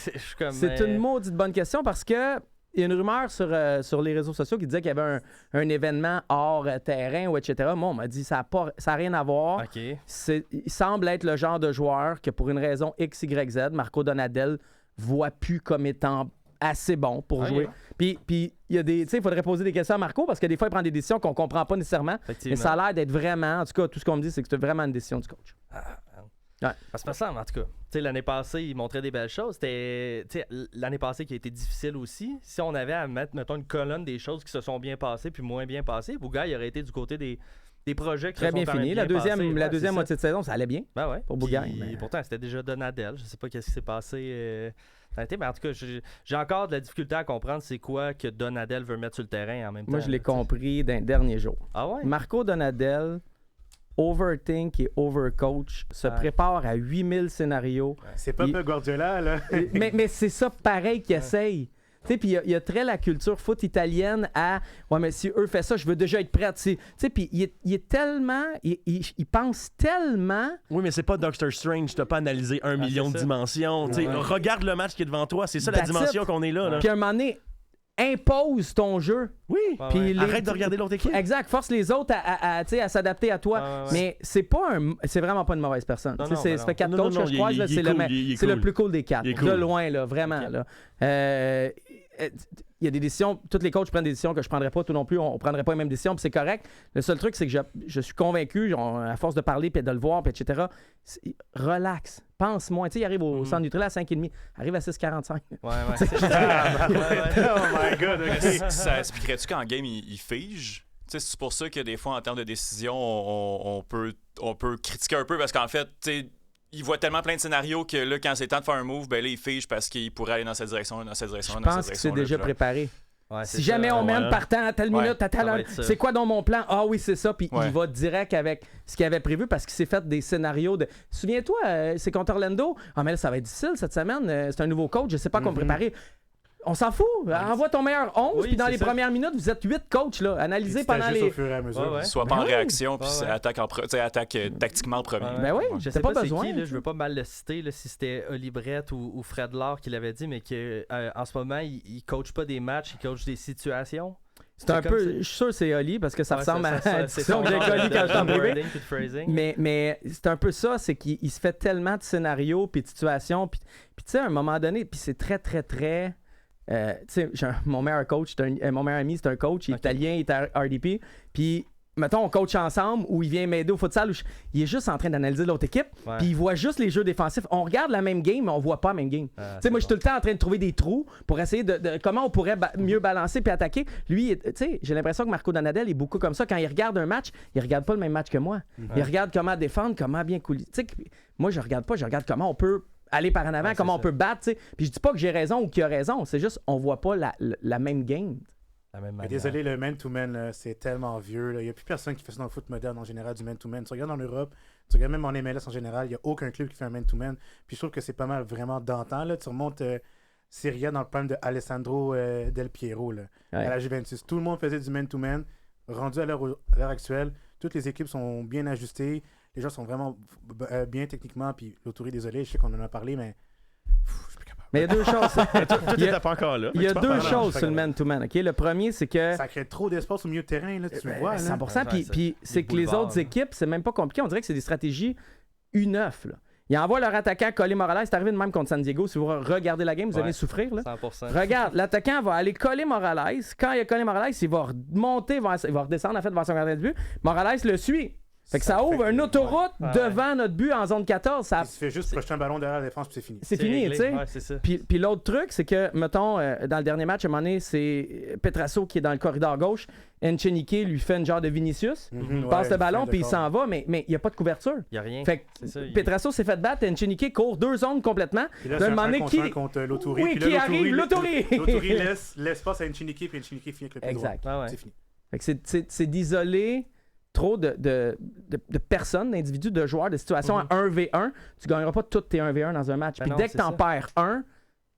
C'est une maudite bonne question parce que il y a une rumeur sur les réseaux sociaux qui disait qu'il y avait un événement hors terrain ou etc. Moi, on m'a dit ça n'a rien à voir. OK. Il semble être le genre de joueur que pour une raison X, Y, Z, Marco Donadel voit plus comme étant assez bon pour jouer. Puis il y a des, tu sais, il faudrait poser des questions à Marco parce que des fois, il prend des décisions qu'on comprend pas nécessairement. Mais ça a l'air d'être vraiment, en tout cas, tout ce qu'on me dit, c'est que c'est vraiment une décision du coach. Parce que ça, en tout cas, tu sais, l'année passée, il montrait des belles choses. C'était, tu sais, l'année passée qui a été difficile aussi. Si on avait à mettre, mettons, une colonne des choses qui se sont bien passées puis moins bien passées, Bougaille aurait été du côté des projets qui très se sont bien quand fini. même La deuxième moitié de saison, ça allait bien pour Bougaille. Mais pourtant, c'était déjà Donadel. Je sais pas qu'est-ce qui s'est passé. Mais en tout cas, j'ai encore de la difficulté à comprendre c'est quoi que Donadel veut mettre sur le terrain en même temps. Moi, je l'ai compris d'un dernier jour. Ah ouais? Marco Donadel overthink et overcoach, se prépare à 8000 scénarios. C'est pas Pep Guardiola, là. mais c'est ça pareil qu'il essaye. Tu sais, puis il y a très la culture foot italienne à « Ouais, mais si eux font ça, je veux déjà être prêt. » Tu sais, puis il est tellement... Il pense tellement... Oui, mais c'est pas Doctor Strange. T'as pas analysé 1 million de dimensions. Regarde le match qui est devant toi. C'est ça la dimension qu'on est là. Puis à un moment donné, impose ton jeu. Oui. Puis arrête de regarder l'autre équipe. Exact. Force les autres à s'adapter à toi. Mais c'est vraiment pas une mauvaise personne. Ça fait 4 coachs que je croise. C'est le plus cool des 4. De loin, là, vraiment. Là. Il y a des décisions, tous les coachs prennent des décisions que je prendrais pas, tout non plus, on prendrait pas les mêmes décisions, puis c'est correct. Le seul truc, c'est que je suis convaincu, à force de parler, puis de le voir, puis etc., relax, pense moins. Tu sais, il arrive au centre Nutri à 5,5, arrive à 6,45. Oh my God, okay. Ça expliquerait-tu qu'en game, il fige? Tu sais, c'est pour ça que des fois, en termes de décision, on peut critiquer un peu, parce qu'en fait, tu sais, il voit tellement plein de scénarios que là, quand c'est temps de faire un move, ben là, il fige parce qu'il pourrait aller dans cette direction, dans cette direction, dans cette direction. Je pense que c'est déjà préparé. Si jamais on mène partant à telle minute, à telle heure, c'est quoi dans mon plan? Ah oui, c'est ça. Puis il va direct avec ce qu'il avait prévu parce qu'il s'est fait des scénarios de... Souviens-toi, c'est contre Orlando. Ah, mais là, ça va être difficile cette semaine. C'est un nouveau coach. Je sais pas comment préparer. On s'en fout. Envoie ton meilleur 11, puis dans les premières minutes, vous êtes 8 coachs. Là. Analysez pendant les... au fur et à mesure. Soit pas en réaction, puis attaque tactiquement en premier. Ben oui, je sais pas pas besoin. Qui, là, je veux pas mal le citer, là, si c'était Oli Brett ou Fred Laure qui l'avait dit, mais qu'en ce moment, il coach pas des matchs, il coach des situations. C'est un peu... Je suis sûr que c'est Oli, parce que ça ressemble à la discussion que j'ai avec Oli quand je t'en privé. Mais c'est un peu ça, c'est qu'il se fait tellement de scénarios, puis de situations, puis tu sais, à un moment donné, puis c'est très, très, très... tu sais, mon meilleur coach, mon meilleur ami, c'est un coach, il est italien, il est à RDP. Puis, mettons, on coach ensemble ou il vient m'aider au futsal, il est juste en train d'analyser l'autre équipe, puis il voit juste les jeux défensifs. On regarde la même game, mais on voit pas la même game. Tu sais, moi, je suis tout le temps en train de trouver des trous pour essayer de comment on pourrait mieux balancer puis attaquer. Lui, tu sais, j'ai l'impression que Marco Donadel est beaucoup comme ça. Quand il regarde un match, il regarde pas le même match que moi. Il regarde comment défendre, comment bien couler. Tu sais, moi, je regarde pas, je regarde comment on peut aller par en avant, comment on peut battre, tu sais. Puis je dis pas que j'ai raison ou qu'il a raison, c'est juste on voit pas la même game. Mais désolé, le man-to-man, c'est tellement vieux. Il n'y a plus personne qui fait ça dans le foot moderne en général, du man-to-man. Tu regardes en Europe, tu regardes même en MLS en général, il n'y a aucun club qui fait un man-to-man. Puis je trouve que c'est pas mal vraiment d'antan. Tu remontes Serie A dans le prime de Alessandro Del Piero là, à la Juventus. Tout le monde faisait du man-to-man. Rendu à l'heure actuelle, toutes les équipes sont bien ajustées. Les gens sont vraiment bien techniquement. Puis l'Autori, désolé, je sais qu'on en a parlé, mais je suis plus capable. Mais il y a deux choses. Toi, t'étais pas encore là. Il y a deux choses pas sur le grave. man-to-man. OK? Le premier, c'est que. Ça crée trop d'espace au milieu de terrain, là, tu le vois. Là. 100%. Ouais, Puis c'est que les boulevards, autres là. équipes, c'est même pas compliqué. On dirait que c'est des stratégies U9. Là. Ils envoient leur attaquant coller Morales. C'est arrivé de même contre San Diego. Si vous regardez la game, vous allez souffrir. Là. 100%. Regarde, l'attaquant va aller coller Morales. Quand il a collé Morales, il va remonter, il va redescendre en fait vers son gardien de but. Morales le suit. Fait que ça ouvre une autoroute devant notre but en zone 14. Ça... Il se fait juste projeter un ballon derrière la défense, puis c'est fini. C'est fini, tu sais. Ouais, c'est ça. Puis l'autre truc, c'est que, mettons, dans le dernier match, à un moment donné, c'est Petrasso qui est dans le corridor gauche. Echenike lui fait une genre de Vinicius. Il passe le ballon, puis il s'en va, mais il n'y a pas de couverture. Il n'y a rien. Fait que C'est ça, Petrasso s'est fait battre, Echenike court 2 zones complètement. Puis là, D'un c'est un moment donné, 1 contre 1 contre l'Autori. Oui, Puis là, qui arrive, l'Autori. L'Autori laisse l'espace à Echenike, puis Echenike finit avec le pied Exact. droit. Ah ouais. C'est fini. Fait que c'est d'isoler trop de personnes, d'individus, de joueurs, de situations à 1v1. Tu gagneras pas toutes tes 1v1 dans un match. Ben Puis non, dès que c'est t'en ça. perds un,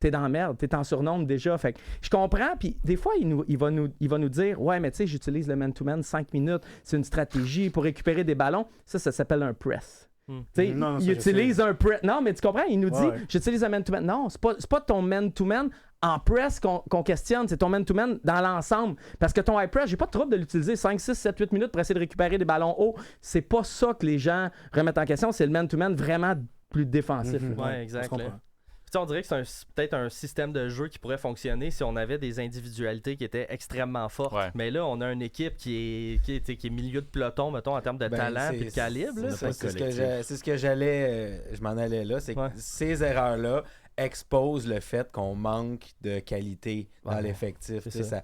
t'es dans la merde, t'es en surnombre déjà. Fait que je comprends, puis des fois, il va nous dire « Ouais, mais tu sais, j'utilise le man-to-man 5 minutes, c'est une stratégie pour récupérer des ballons. » Ça s'appelle un press. Tu sais, Non, ça, il je utilise sais. un press. Non, mais tu comprends, il nous dit Ouais. « J'utilise un man-to-man. » Non, c'est pas ton man-to-man en press qu'on questionne, c'est ton man-to-man dans l'ensemble. Parce que ton high press, j'ai pas de trouble de l'utiliser 5, 6, 7, 8 minutes pour essayer de récupérer des ballons hauts. C'est pas ça que les gens remettent en question, c'est le man-to-man vraiment plus défensif. là. Ouais, exact. On se là. comprend. Tu sais, on dirait que c'est peut-être un système de jeu qui pourrait fonctionner si on avait des individualités qui étaient extrêmement fortes. Ouais. Mais là, on a une équipe qui est milieu de peloton, mettons, en termes de talent et de calibre. là. C'est ce que j'allais. Je m'en allais là. C'est que Ouais. ces erreurs-là exposent le fait qu'on manque de qualité dans Ouais, l'effectif. c'est Tu sais,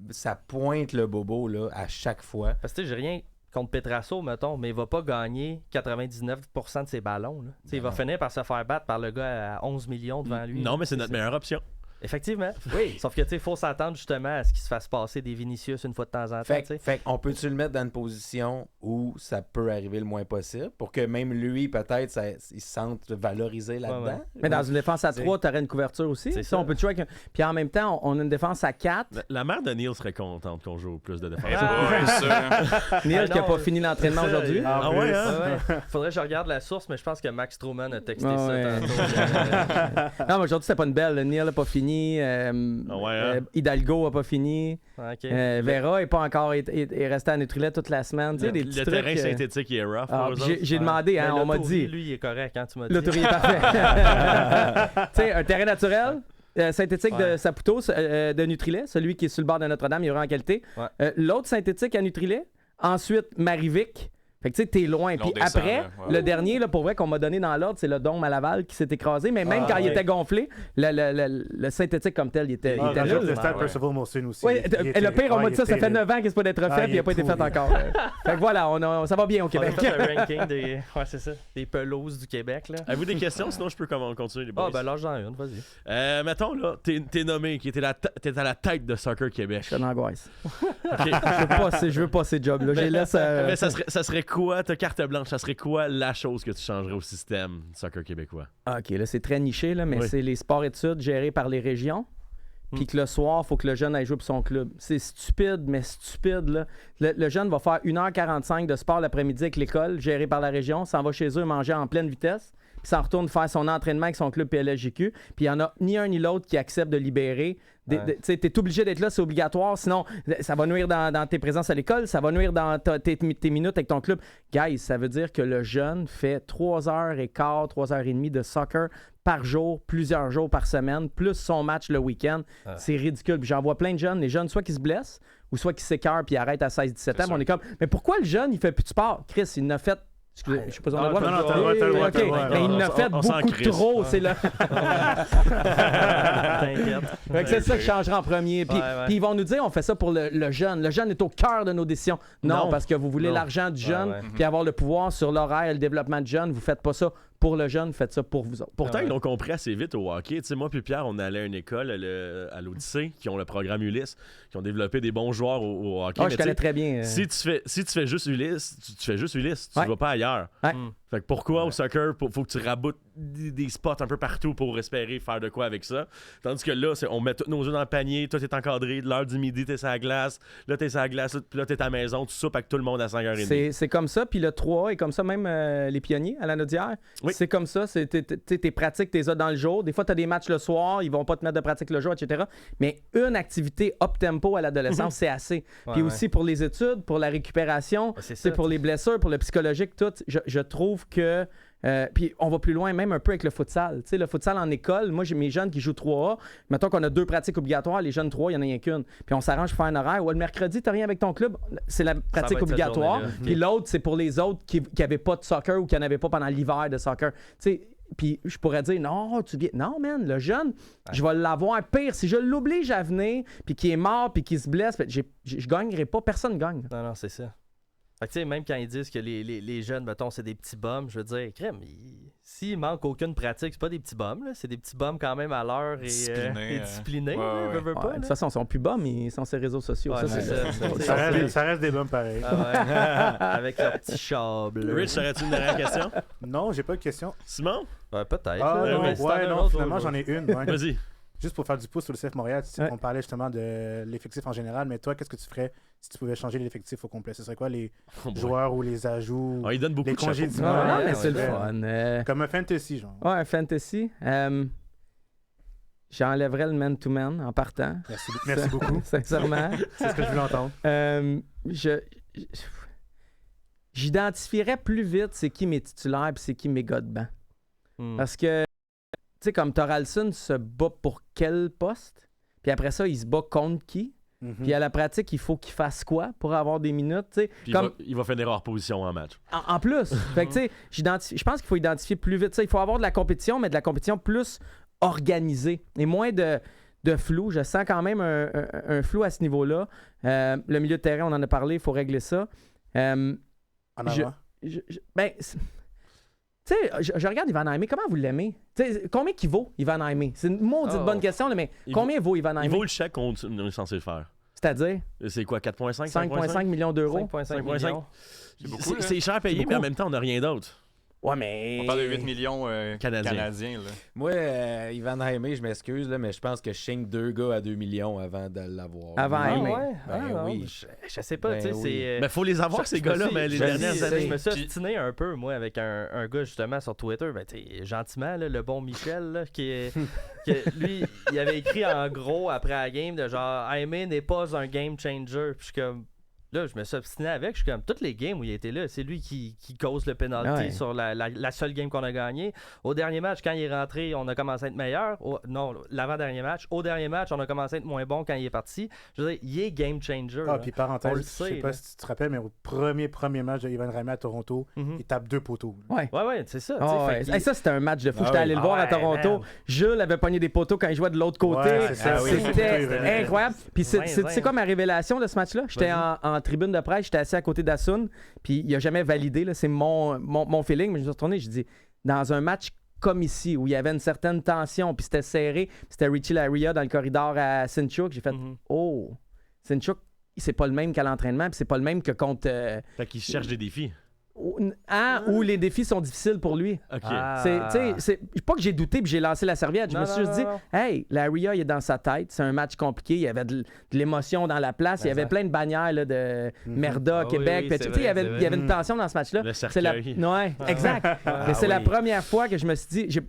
ça pointe le bobo là, à chaque fois. Parce que tu sais, j'ai rien contre Petrasso, mettons, mais il va pas gagner 99% de ses ballons. Là. Tu sais, il va finir par se faire battre par le gars à 11 millions devant lui. Non, mais c'est notre meilleure option. Effectivement. Oui. Sauf que, tu sais, il faut s'attendre justement à ce qu'il se fasse passer des Vinicius une fois de temps en temps. tu sais. Fait on peut-tu le mettre dans une position où ça peut arriver le moins possible pour que même lui, peut-être, il se sente valorisé là-dedans? Ouais. Mais dans une défense à 3, t'aurais une couverture aussi. C'est Ça, on ça. peut jouer avec Puis en même temps, on a une défense à 4. La mère de Neil serait contente qu'on joue plus de défense. Ouais, ça. Neil qui a non, pas fini l'entraînement c'est ça, aujourd'hui. Ah ouais, hein? Ouais. Faudrait que je regarde la source, mais je pense que Max Truman a texté Ah ça ouais. tantôt. Non, mais aujourd'hui, c'était pas une belle. Neil n'a pas fini. Ah ouais, hein? Hidalgo a pas fini. Ok. Vera est pas encore est resté à Nutrilette toute la semaine. Tu sais, des petits Le trucs, terrain synthétique il est rough. Ah, pour eux puis autres. j'ai demandé, hein, Mais on m'a l'Autori, dit. Lui, il est correct, hein, tu m'as dit. L'Autori est parfait. Tu sais, un terrain naturel. Synthétique de Ouais. Saputo, de Nutrilet, celui qui est sur le bord de Notre-Dame, il est vraiment en qualité. Ouais. L'autre synthétique à Nutrilet. Ensuite, Marivic. Fait que tu sais, t'es loin. Puis descend, après, là, ouais. le dernier, là, pour vrai, qu'on m'a donné dans l'ordre, c'est le Dôme à Laval qui s'est écrasé. Mais même quand il était gonflé, le synthétique comme tel, il était Ah, était le nul. stade ouais. Percival Molson aussi. Oui, il était- le pire, on ouais, m'a il dit ça était fait 9 ans qu'il c'est pas d'être fait, Ah, puis il il n'a pas est été fait pourri. encore. Fait que voilà, ça va bien au On a Québec. fait un ranking des... Ouais, c'est ça. Des pelouses du Québec, là. Avez-vous des questions? Sinon, je peux continuer les boys. Ah, ben là, j'en ai une, vas-y. Mettons, là, t'es nommé, t'es à la tête de Soccer Québec. Je suis en angoisse. OK. Je veux pas ces jobs-là. J'ai laissé. Mais ça serait quoi, ta carte blanche, ça serait quoi la chose que tu changerais au système du soccer québécois? OK, là, c'est très niché, là, mais Oui. c'est les sports-études gérés par les régions. Puis que le soir, il faut que le jeune aille jouer pour son club. C'est stupide, mais stupide. Là. Le jeune va faire 1h45 de sport l'après-midi avec l'école, gérée par la région, s'en va chez eux manger en pleine vitesse, puis s'en retourne faire son entraînement avec son club PLSJQ. Puis il n'y en a ni un ni l'autre qui accepte de libérer. Tu sais, t'es obligé d'être là, c'est obligatoire. Sinon, ça va nuire dans tes présences à l'école, ça va nuire dans tes minutes avec ton club. Guys, ça veut dire que le jeune fait 3h15, 3h30 de soccer par jour, plusieurs jours par semaine, plus son match le week-end. C'est ridicule. Puis j'en vois plein de jeunes, les jeunes, soit qui se blessent, ou soit qui s'écœurent puis arrêtent à 16-17 ans. sûr. Mais on est comme, mais pourquoi le jeune, il fait plus de sport? Chris, il n'a fait... Excusez, je sais pas si on a le droit. non, t'as le droit, t'as le droit, OK, t'as le droit. mais il en a fait on s'en beaucoup crisse. trop. C'est là. T'inquiète. Fait que c'est ça que je changerai en premier. Puis, Ouais, ouais. puis ils vont nous dire on fait ça pour le jeune. Le jeune est au cœur de nos décisions. Non, Non. parce que vous voulez Non. l'argent du jeune, ouais. puis avoir le pouvoir sur l'horaire et le développement du jeune. Vous faites pas ça pour le jeune, vous faites ça pour vous autres. Pourtant, ils l'ont compris assez vite au hockey. Tu sais, moi puis Pierre, on allait à une école à l'Odyssée, qui ont le programme Ulysse, qui ont développé des bons joueurs au hockey. Ah, Mais je tu connais sais, très bien. si tu fais juste Ulysse, tu fais juste Ulysse. Tu Ouais. vas pas ailleurs. Ouais. Fait que pourquoi au soccer, faut que tu raboutes des spots un peu partout pour espérer faire de quoi avec ça? Tandis que là, on met tous nos œufs dans le panier, toi t'es encadré, de l'heure du midi, t'es sur la glace, là t'es sur la glace, puis là t'es à la maison, tu soupes avec tout le monde à 5h30. C'est comme ça, puis le 3 est comme ça, même les pionniers à la Naudière. Oui. C'est comme ça, tes pratiques, t'es dans le jour. Des fois, t'as des matchs le soir, ils vont pas te mettre de pratique le jour, etc. Mais une activité up-tempo à l'adolescence, c'est assez. Puis aussi pour les études, pour la récupération, pour les blessures, pour le psychologique, tout, je trouve que... puis on va plus loin même un peu avec le futsal. Le futsal en école, moi j'ai mes jeunes qui jouent 3A. Mettons qu'on a 2 pratiques obligatoires, les jeunes 3, il n'y en a rien qu'une. Puis on s'arrange pour faire un horaire. Ouais, le mercredi, t'as rien avec ton club, c'est la pratique obligatoire. Puis l'autre, c'est pour les autres qui n'avaient pas de soccer ou qui n'en avaient pas pendant l'hiver de soccer. Puis je pourrais dire, non, non, man, le jeune, je vais l'avoir. Pire, si je l'oblige à venir, puis qu'il est mort, puis qu'il se blesse, je gagnerai pas, personne gagne. Non, c'est ça. Fait que, même quand ils disent que les jeunes, mettons, c'est des petits bums, je veux dire, crème, s'il manque aucune pratique, c'est pas des petits bums, là, c'est des petits bums quand même à l'heure et disciplinés. De toute façon, ils sont plus bums, ils sont sur les réseaux sociaux. Ça reste des bums pareils. Avec leur petit chable. Rich, aurais-tu une dernière question? Non, j'ai pas de question. Simon? Peut-être. Non, finalement, j'en ai une. Ouais. Vas-y. Juste pour faire du pouce sur le CF Montréal, on parlait justement de l'effectif en général, mais toi, qu'est-ce que tu ferais si tu pouvais changer l'effectif au complet? Ce serait quoi les joueurs ou les ajouts? Il donne beaucoup les de chapeaux. congédiements? Non, mais c'est le fun. Comme un fantasy, genre. Ouais, un fantasy. J'enlèverais le man-to-man en partant. Merci beaucoup. Sincèrement. C'est ce que je voulais entendre. J'identifierais plus vite c'est qui mes titulaires et c'est qui mes gars de banc. Parce que tu sais, comme Thoralson se bat pour quel poste? Puis après ça, il se bat contre qui? Puis à la pratique, il faut qu'il fasse quoi pour avoir des minutes? Puis il va finir hors position en match. En plus. Fait que tu sais, je pense qu'il faut identifier plus vite. Il faut avoir de la compétition, mais de la compétition plus organisée et moins de flou. Je sens quand même un flou à ce niveau-là. Le milieu de terrain, on en a parlé, il faut régler ça. En avant? Tu sais, je regarde Ivan Aimé, comment vous l'aimez? Combien qu'il vaut, Ivan Aimé? C'est une maudite bonne question, là, mais combien vaut Ivan Aimé? Il vaut le chèque qu'on est censé le faire. C'est-à-dire? C'est quoi, 4,5? 5,5 millions d'euros. 5,5 millions. C'est beaucoup, c'est cher à payer, mais en même temps, on n'a rien d'autre. Ouais, mais... On parle de 8 millions Canadiens. là. Moi, Ivan Aimé, je m'excuse, là, mais je pense que je signe 2 gars à 2 millions avant de l'avoir. Avant Aimé. Oui. Je sais pas, tu sais, c'est... Mais faut les avoir, ces gars-là, mais les dernières années. Je me suis obstiné un peu, moi, avec un gars, justement, sur Twitter, gentiment, là, le bon Michel, là, lui, il avait écrit en gros, après la game, de genre, Aimé n'est pas un game changer. Puis je suis comme... Là, je me suis obstiné avec. Je suis comme, toutes les games où il était là, c'est lui qui cause le penalty sur la seule game qu'on a gagnée. Au dernier match, quand il est rentré, on a commencé à être meilleur. Non, l'avant-dernier match. Au dernier match, on a commencé à être moins bon quand il est parti. Je veux dire, il est game changer. Puis parenthèse, je sais pas si tu te rappelles, mais au premier match de Ivan Aimé à Toronto, il tape 2 poteaux. Ouais, c'est ça. Ça, c'était un match de fou. J'étais allé le voir à Toronto. Man. Jules avait pogné des poteaux quand il jouait de l'autre côté. C'était incroyable. Puis c'est quoi ma révélation de ce match-là? J'étais en tribune de presse, j'étais assis à côté d'Assun, puis il a jamais validé, là, c'est mon feeling, mais je me suis retourné, je dis, dans un match comme ici, où il y avait une certaine tension, puis c'était serré, puis c'était Richie Laryea dans le corridor à Sinchuk, j'ai fait, Sinchuk, c'est pas le même qu'à l'entraînement, puis c'est pas le même que contre... Fait qu'il cherche des défis. Où les défis sont difficiles pour lui. OK. C'est pas que j'ai douté puis j'ai lancé la serviette. Je me suis juste dit, hey, Laryea, il est dans sa tête. C'est un match compliqué. Il y avait de l'émotion dans la place. Il y avait plein de bannières là, de Merda, Québec. Il y avait une tension dans ce match-là. Le cercueil. Ouais, exact. Mais c'est la première fois que je me suis dit,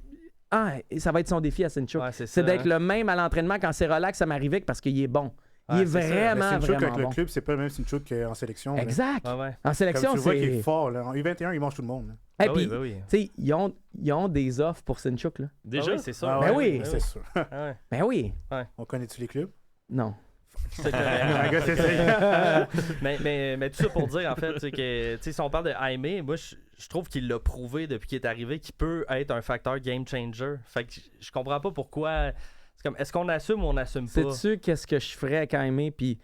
ça va être son défi à Sinchuk. C'est d'être le même à l'entraînement quand c'est relax, ça m'arrivait parce qu'il est bon. Il est vraiment avec bon. le club, c'est pas le même Sinchuk qu'en sélection. Exact. En sélection, comme tu c'est... vois qu'il est fort. Là. En U21, il mange tout le monde. Ils ont des offres pour Sinchuk. Là. Déjà, c'est sûr. C'est sûr. Ben oui. On connaît-tu les clubs? Non. C'est mais tout ça pour dire, en fait, que si on parle de Aimé, moi, je trouve qu'il l'a prouvé depuis qu'il est arrivé qu'il peut être un facteur game changer. Fait que je comprends pas pourquoi... Est-ce qu'on assume ou on n'assume pas? Sais-tu qu'est-ce que je ferais avec Aimé? Puis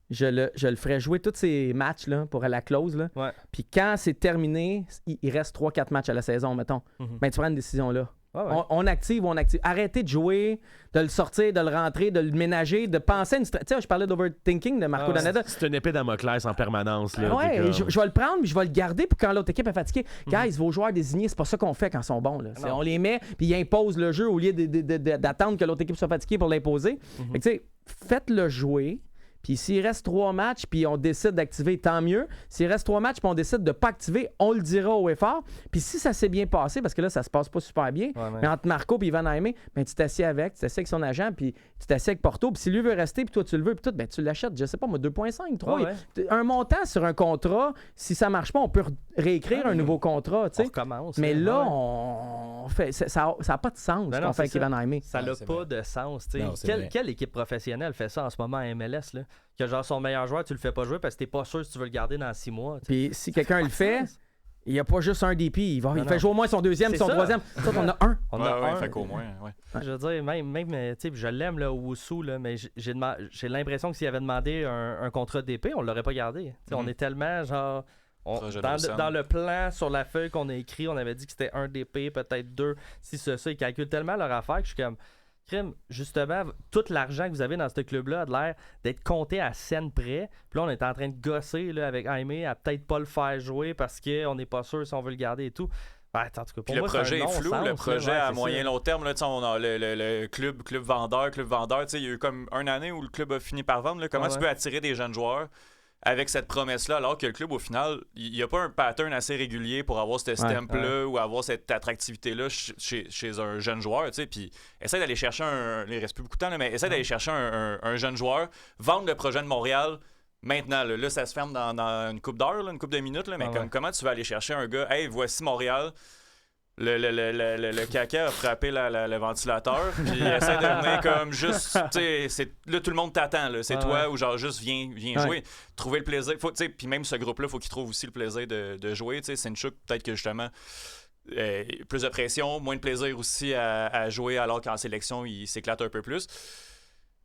je le ferais jouer tous ces matchs là, pour la close. Là. Puis quand c'est terminé, il reste 3-4 matchs à la saison, mettons. Ben, tu prends une décision là. Ouais. On active. Arrêtez de jouer, de le sortir, de le rentrer, de le ménager, de penser à une stratégie. Tu sais, je parlais d'overthinking de Marco Donadel. C'est une épée Damoclès en permanence. Là, Ouais, comme... je vais le prendre, puis je vais le garder pour quand l'autre équipe est fatiguée. Guys, vos joueurs désignés, c'est pas ça qu'on fait quand ils sont bons. Là. On les met, puis ils imposent le jeu au lieu d'attendre que l'autre équipe soit fatiguée pour l'imposer. Fait que, tu sais, faites-le jouer. Puis s'il reste 3 matchs, puis on décide d'activer, tant mieux. S'il reste 3 matchs, puis on décide de pas activer, on le dira au effort. Puis si ça s'est bien passé, parce que là, ça se passe pas super bien, mais entre Marco et Ivan Aimé, ben, tu t'assieds avec son agent, puis tu t'assieds avec Porto. Puis si lui veut rester, puis toi tu le veux, puis tout, ben, tu l'achètes, je sais pas moi, 2,5, 3. Un montant sur un contrat, si ça marche pas, on peut réécrire un nouveau contrat. On recommence. Mais là, on fait, ça n'a pas de sens ce qu'on fait avec Ivan Aimé. Ça n'a pas de sens. Quelle équipe professionnelle fait ça en ce moment à MLS? Là? Que genre son meilleur joueur, tu le fais pas jouer parce que t'es pas sûr si tu veux le garder dans 6 mois. Puis si quelqu'un le fait, il n'y a pas juste un DP. Il fait jouer au moins son deuxième, son troisième. Ça, on a un. On a un. Fait qu'au moins, Je veux dire, même tu sais, je l'aime, là, Owusu, là, mais j'ai l'impression que s'il avait demandé un contrat DP, on l'aurait pas gardé. On est tellement genre. Dans le plan sur la feuille qu'on a écrit, on avait dit que c'était un DP, peut-être 2. Si ça, ils calculent tellement leur affaire que je suis comme. Justement, tout l'argent que vous avez dans ce club-là a l'air d'être compté à scène près. Puis là, on est en train de gosser là, avec Aimé à peut-être pas le faire jouer parce qu'on n'est pas sûr si on veut le garder et tout. En tout cas, pour moi, le projet est flou. Le projet là, à moyen long terme, là, on a le club vendeur. Il y a eu comme une année où le club a fini par vendre. Là. Comment tu peux attirer des jeunes joueurs avec cette promesse-là, alors que le club, au final, il n'y a pas un pattern assez régulier pour avoir ce stamp-là ou avoir cette attractivité-là chez un jeune joueur, tu sais, puis essaie d'aller chercher il reste plus beaucoup de temps, là, mais essaie d'aller chercher un jeune joueur, vendre le projet de Montréal maintenant, là ça se ferme dans une couple d'heures, une couple de minutes, là, mais comment tu vas aller chercher un gars, hey, voici Montréal, le caca a frappé le ventilateur, puis essaie de venir comme juste, tu sais, là tout le monde t'attend, là, c'est toi ou genre juste viens jouer, trouver le plaisir, puis même ce groupe-là, faut qu'il trouve aussi le plaisir de jouer, tu sais, Seinchuk, peut-être que justement plus de pression, moins de plaisir aussi à jouer alors qu'en sélection il s'éclate un peu plus.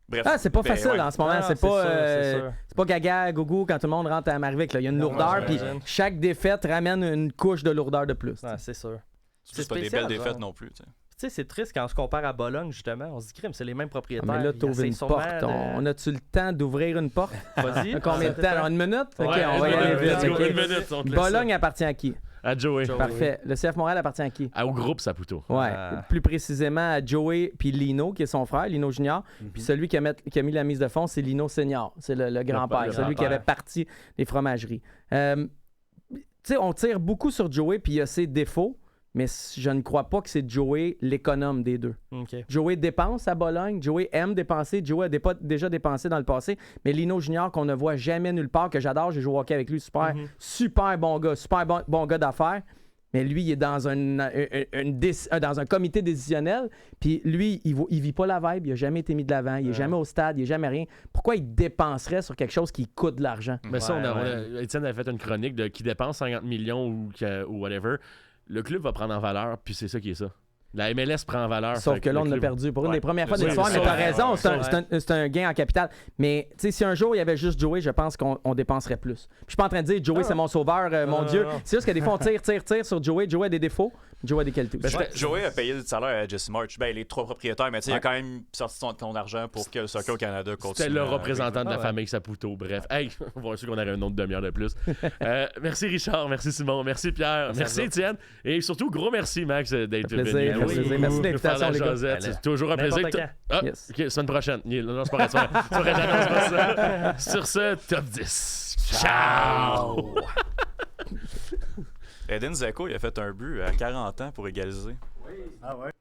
Bref, c'est pas facile en ce moment. C'est pas gaga, gougou quand tout le monde rentre à Marvic. Il y a une lourdeur, puis chaque défaite ramène une couche de lourdeur de plus. C'est sûr. C'est pas des belles défaites non plus. Tu sais, c'est triste quand on se compare à Bologne, justement. On se dit, c'est les mêmes propriétaires. Mais là, t'ouvres une porte. On a-tu le temps d'ouvrir une porte? Vas-y. Combien de temps? Une minute? Ouais, on va y aller vite. Une minute. Bologne appartient à qui? À Joey. Parfait. Le CF Montréal appartient à qui? Au groupe Saputo. Ouais. Plus précisément à Joey puis Lino, qui est son frère, Lino Junior. Puis celui qui a mis la mise de fond, c'est Lino Senior. C'est le grand-père. Celui qui avait parti des fromageries. Tu sais, on tire beaucoup sur Joey, puis il a ses défauts. Mais je ne crois pas que c'est Joey l'économe des deux. Okay. Joey dépense à Bologne, Joey aime dépenser, Joey a déjà dépensé dans le passé, mais Lino Junior qu'on ne voit jamais nulle part, que j'adore, j'ai joué au hockey avec lui, super bon gars, super bon gars d'affaires, mais lui, il est dans un comité décisionnel, puis lui, il vit pas la vibe, il n'a jamais été mis de l'avant, il n'est jamais au stade, il n'est jamais rien. Pourquoi il dépenserait sur quelque chose qui coûte de l'argent? Mais ça, Étienne avait fait une chronique de qui dépense 50 millions ou whatever. Le club va prendre en valeur, puis c'est ça qui est ça. La MLS prend en valeur. Sauf que là, on a perdu. Pour une des premières fois de l'histoire, mais t'as raison, c'est un gain en capital. Mais tu sais, si un jour il y avait juste Joey, je pense qu'on dépenserait plus. Puis je suis pas en train de dire Joey, c'est mon sauveur, mon Dieu. C'est juste que des fois, on tire sur Joey. Joey a des défauts, Joey a des qualités. Joey a payé le salaire à Jesse March. Ben, les 3 propriétaires, mais tu sais, il a quand même sorti son argent pour que le Soccer au Canada continue. C'était le représentant de la famille Saputo. Bref, hey, on va sûr qu'on aurait une autre demi-heure de plus. Merci Richard, merci Simon, merci Pierre, merci Étienne. Et surtout, gros merci Max d'être venu. Merci d'invitation, les gars. C'est toujours un plaisir. OK, semaine prochaine. Non, c'est pas ça. Sur ce, top 10. Ciao! Edin Dzeko, il a fait un but à 40 ans pour égaliser. Ah ouais?